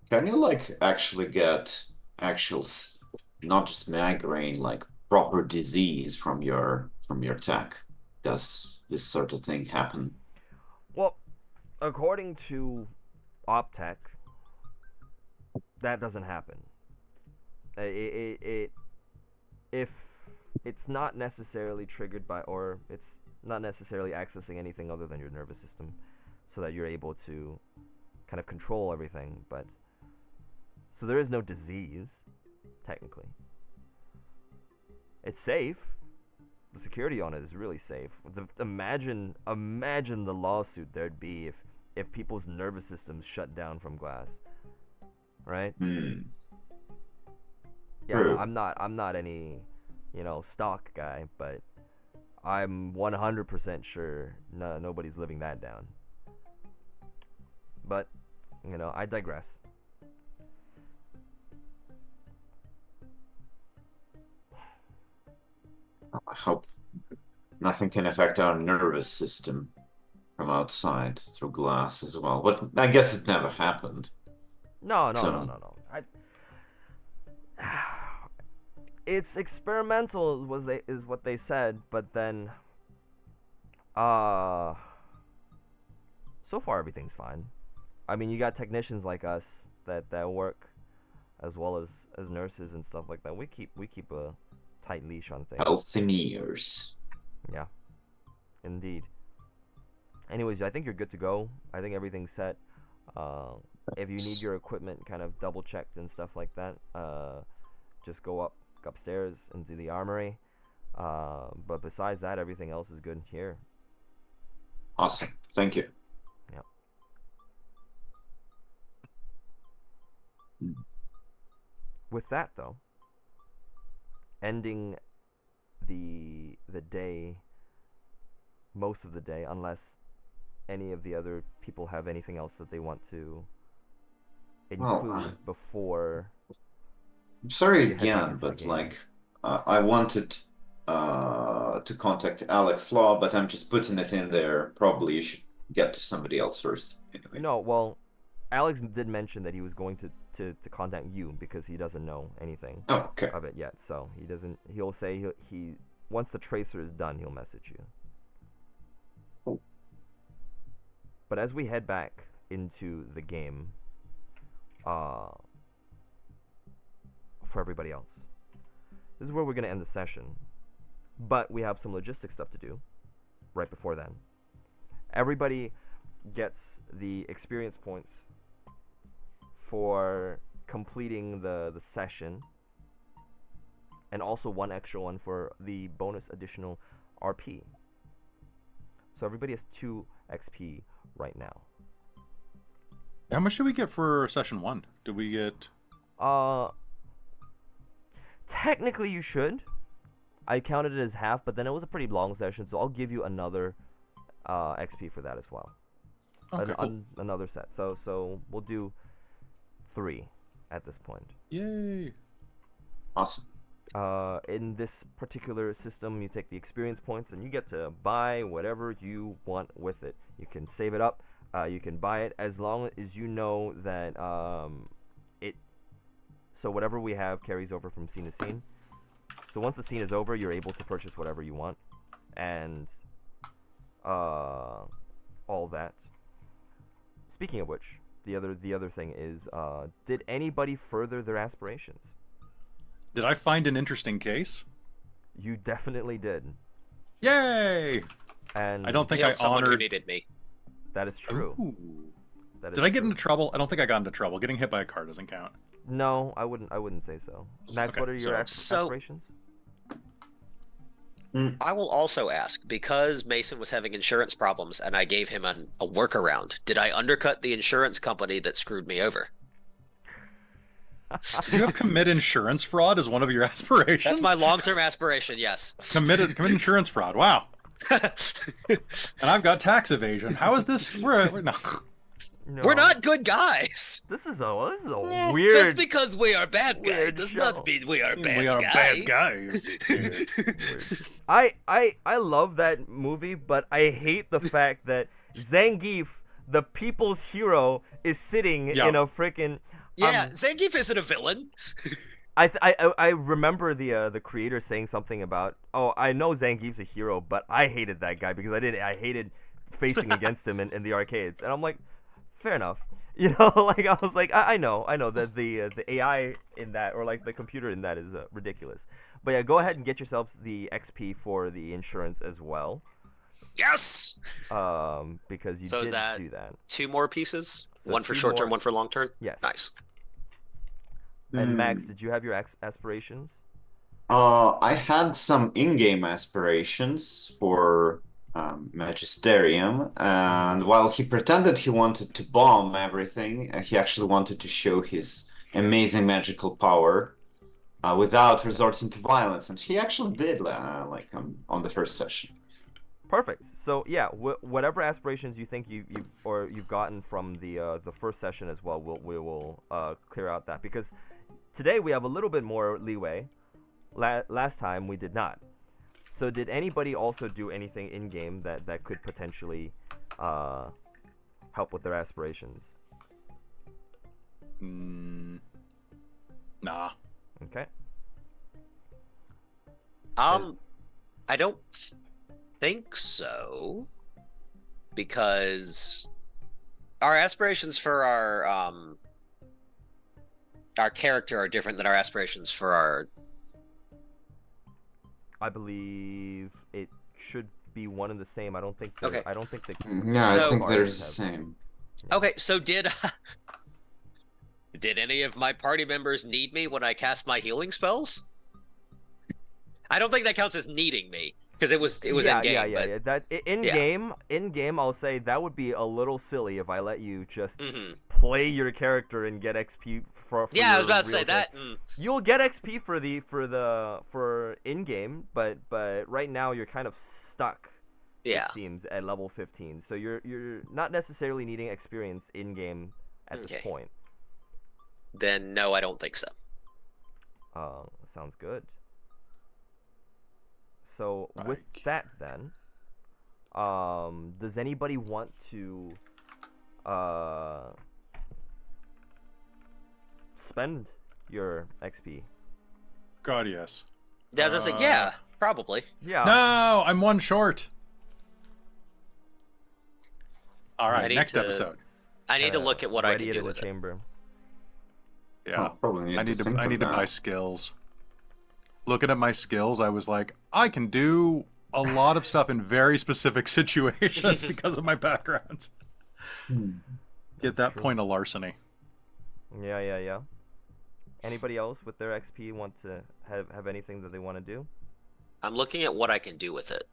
Can you like actually get not just migraine, like proper disease from your tech? Does this sort of thing happen? Well, according to Optech, that doesn't happen. If it's not necessarily triggered by, or it's not necessarily accessing anything other than your nervous system, so that you're able to kind of control everything, but so there is no disease, technically. It's safe. The security on it is really safe. Imagine the lawsuit there'd be if people's nervous systems shut down from glass, right? Yeah, True. I'm not any, stock guy, but I'm 100% sure nobody's living that down. But, I digress. hope nothing can affect our nervous system from outside through glass as well. But I guess it never happened. No. So- It's experimental is what they said, but then so far everything's fine. I mean, you got technicians like us that work as well as nurses and stuff like that. We keep a tight leash on things. Healthineers. Yeah. Indeed. Anyways, I think you're good to go. I think everything's set. If you need your equipment kind of double checked and stuff like that, just go upstairs into the armory. But besides that, everything else is good here. Awesome. Thank you. Yeah. With that though, ending the day, most of the day, unless any of the other people have anything else that they want to include before. I'm sorry you head back again, into the but game. like I wanted to contact Alex Law, but I'm just putting it in there. Probably you should get to somebody else first. Anyway. No, well, Alex did mention that he was going to contact you because he doesn't know anything Oh, okay. of it yet. So he doesn't. He'll say he once the tracer is done, he'll message you. Cool. But as we head back into the game, for everybody else, this is where we're gonna end the session. But we have some logistic stuff to do right before then. Everybody gets the experience points for completing the session, and also one extra one for the bonus additional RP. So everybody has 2 XP right now. How much did we get for session 1? Did we get... Technically you should. I counted it as half, but then it was a pretty long session, so I'll give you another XP for that as well. Okay, cool. Another set. So we'll do 3 at this point. Yay! Awesome. In this particular system, you take the experience points and you get to buy whatever you want with it. You can save it up. You can buy it as long as you know that so whatever we have carries over from scene to scene. So once the scene is over, you're able to purchase whatever you want, and all that. Speaking of which, the other thing is, did anybody further their aspirations? Did I find an interesting case? You definitely did. Yay! And I don't think Healed I someone who honored... needed me. that is true. Ooh. That is Did I get true. into trouble? I don't think I got into trouble. Getting hit by a car doesn't count. No, I wouldn't say so. Max, Okay, what are your so- aspirations? I will also ask, because Mason was having insurance problems and I gave him a workaround, did I undercut the insurance company that screwed me over? You have commit insurance fraud as one of your aspirations? That's my long-term aspiration, yes. Commit insurance fraud. Wow. And I've got tax evasion. How is this? We're no. No. We're not good guys. This is a Just weird. because we are bad guys weird does show. not mean we are bad We are guys. bad guys. I love that movie, but I hate the fact that Zangief, the people's hero, is sitting Yeah. in a freaking. Yeah, Zangief isn't a villain. I remember the creator saying something about, oh, I know Zangief's a hero, but I hated that guy because I hated facing against him in the arcades, and I'm like, fair enough, you know, like I was like, I know that the AI in that, or like the computer in that, is ridiculous, but yeah, go ahead and get yourselves the XP for the insurance as well, Yes. because you So is did that- do that. 2 more pieces. So One for 2 short term, more. one for long term. Yes. Nice. And Max, did you have your aspirations? I had some in-game aspirations for Magisterium, and while he pretended he wanted to bomb everything, he actually wanted to show his amazing magical power without resorting to violence, and he actually did, like on the first session. Perfect. So yeah, whatever aspirations you think you've gotten from the first session as well, we will clear out that, because today we have a little bit more leeway. Last time we did not. So did anybody also do anything in game that could potentially help with their aspirations? Nah. Okay. I don't think so, because our aspirations for our character are different than our aspirations for our. I believe it should be one and the same. I don't think. Okay. I don't think that. Yeah, I So- think they're the Parties have- same. Okay, so did any of my party members need me when I cast my healing spells? I don't think that counts as needing me, because it was yeah, in game. yeah. That in Yeah. game, I'll say that would be a little silly if I let you just Mm-hmm. play your character and get XP for Yeah, I your was about to say real that. character. You'll get XP for in game, but right now you're kind of stuck. Yeah. It seems at level 15, so you're not necessarily needing experience in game at this Okay. point. Then no, I don't think so. Sounds good. So Right. with that, then, does anybody want to spend your XP? God, yes. Yeah, I was just like, yeah, probably. Yeah. No, I'm one short. All I right, need next to- episode. I need to look at what I ready can it do in with the it. chamber. Yeah. Probably need I need to think I of need to that. buy skills. Looking at my skills, I was like, I can do a lot of stuff in very specific situations because of my background. Get That's that true. point of larceny. Yeah. Anybody else with their XP want to have anything that they want to do? I'm looking at what I can do with it.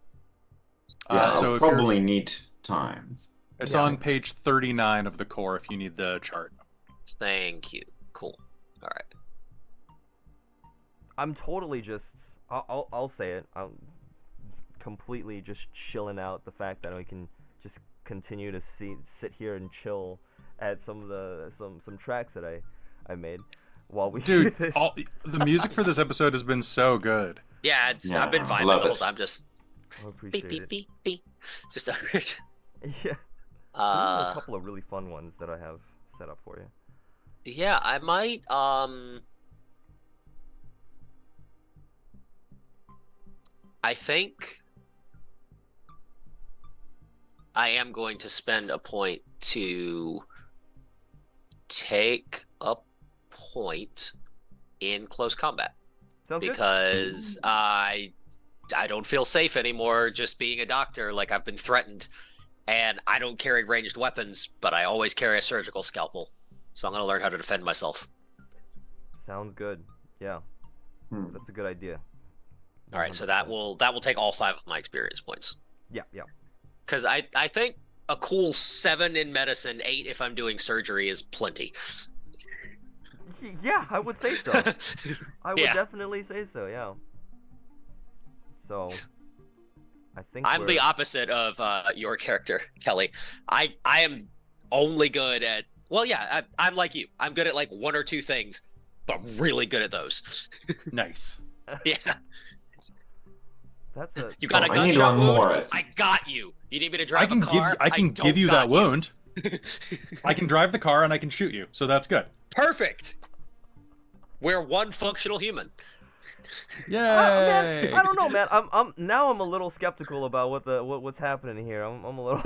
Yeah, So I'll if you're- probably need time. It's Yeah. on page 39 of the core if you need the chart. Thank you. Cool. All right. I'm totally just. I'll say it. I'm completely just chilling out the fact that we can just continue to sit here and chill at some of some tracks that I made while we do Dude, this. the music for this episode has been so good. Yeah, Yeah, I've been vibing love the whole it. time. Just I beep appreciate beep it. beep beep. Just Yeah. These are a couple of really fun ones that I have set up for you. yeah, I might I think I am going to spend a point to take a point in close combat, Sounds good. because I don't feel safe anymore just being a doctor. Like, I've been threatened, and I don't carry ranged weapons, but I always carry a surgical scalpel. So I'm going to learn how to defend myself. Sounds good. Yeah, that's a good idea. All right, so 100%. that will take all 5 of my experience points. Yeah. Because I think a cool 7 in medicine, 8 if I'm doing surgery is plenty. Yeah, I would say so. I would Yeah. definitely say so. Yeah. So, I think I'm the we're- opposite of your character, Kelly. I am only good at, well, yeah, I'm like you. I'm good at like 1 or 2 things, but really good at those. Nice. Yeah, That's a. you got a I need gunshot one wound. more, I think. I got you. You need me to I drive can a car? I can don't give you got that wound. I can drive the car and I can shoot you, so that's good. Perfect. We're one functional human. Yay! Man, I don't know, man. I'm now I'm a little skeptical about what's happening here. I'm a little.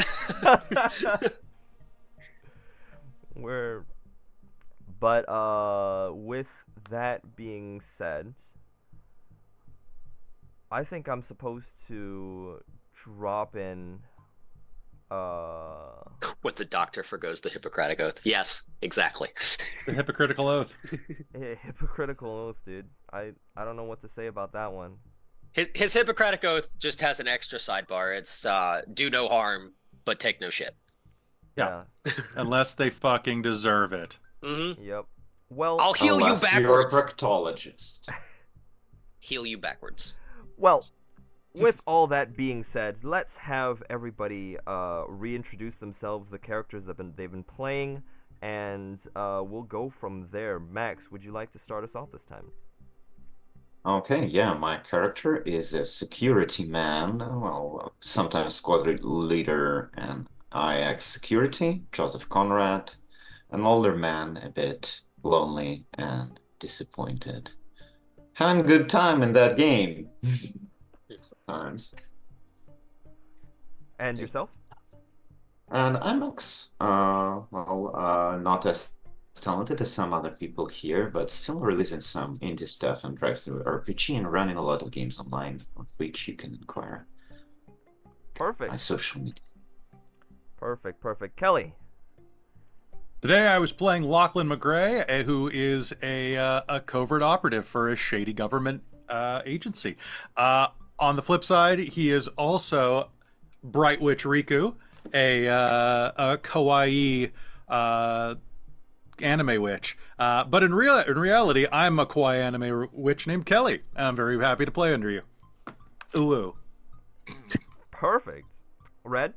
But with that being said, I think I'm supposed to drop in. What the doctor forgoes the Hippocratic Oath. Yes, exactly. The hypocritical oath. A hypocritical oath, dude. I don't know what to say about that one. His Hippocratic Oath just has an extra sidebar. It's do no harm, but take no shit. Yeah. Unless they fucking deserve it. Mm-hmm. Yep. Well, I'll heal you Unless you're a backwards. proctologist. Heal you backwards. well, with all that being said, let's have everybody reintroduce themselves, the characters they've been playing, and we'll go from there. Max, would you like to start us off this time? Okay, yeah, my character is a security man, well, sometimes squad leader and IX security, Joseph Conrad, an older man, a bit lonely and disappointed. Having a good time in that game. Times. And yourself? And I'm Max. Not as talented as some other people here, but still releasing some indie stuff and drive-through RPG and running a lot of games online, on which you can inquire my Perfect. social media. Perfect. Kelly. Today I was playing Lachlan McGray, who is a covert operative for a shady government agency. On the flip side, he is also Bright Witch Riku, a kawaii anime witch. But in reality, I'm a kawaii anime witch named Kelly. I'm very happy to play under you. Ooh. Perfect. Red.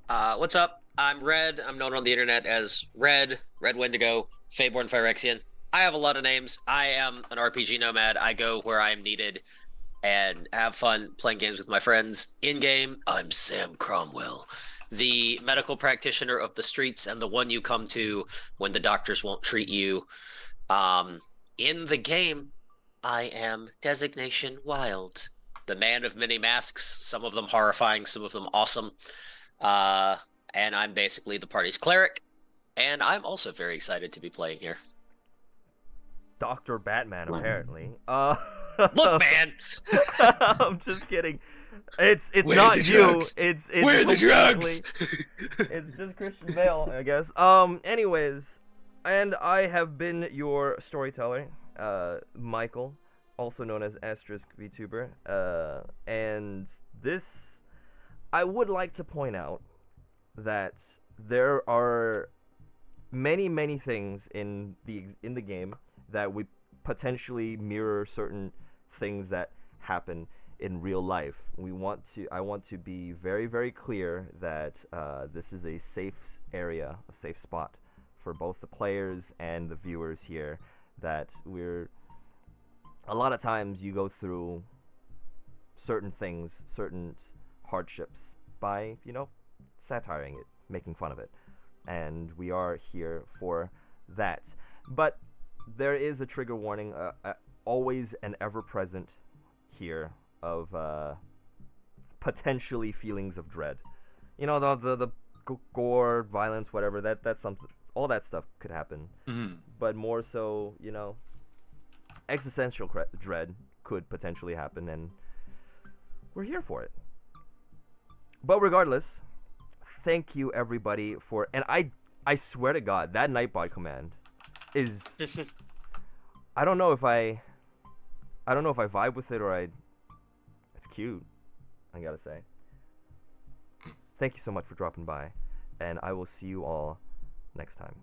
What's up? I'm Red. I'm known on the internet as Red Wendigo, Faeborn Phyrexian. I have a lot of names. I am an RPG nomad. I go where I am needed and have fun playing games with my friends. In game, I'm Sam Cromwell, the medical practitioner of the streets and the one you come to when the doctors won't treat you. In the game, I am Designation Wild, the man of many masks, some of them horrifying, some of them awesome. And I'm basically the party's cleric, and I'm also very excited to be playing here. Dr. Batman, apparently. Look, man! I'm just kidding. It's Where not the you. drugs? It's Where the drugs? It's just Christian Bale, I guess. Anyways, and I have been your storyteller, Michael, also known as AsteriskVtuber. And this, I would like to point out that there are many things in the game that we potentially mirror certain things that happen in real life. I want to be very clear that this is a safe area, a safe spot for both the players and the viewers here. That a lot of times you go through certain things, certain hardships by, satiring it, making fun of it. And we are here for that. But there is a trigger warning, always and ever present here of potentially feelings of dread. The gore, violence, whatever, that's something, all that stuff could happen. Mm-hmm. But more so, existential dread could potentially happen, and we're here for it. But regardless, thank you everybody for, and I swear to God, that Nightbot command is I don't know if I vibe with it or it's cute, I gotta say. Thank you so much for dropping by, and I will see you all next time.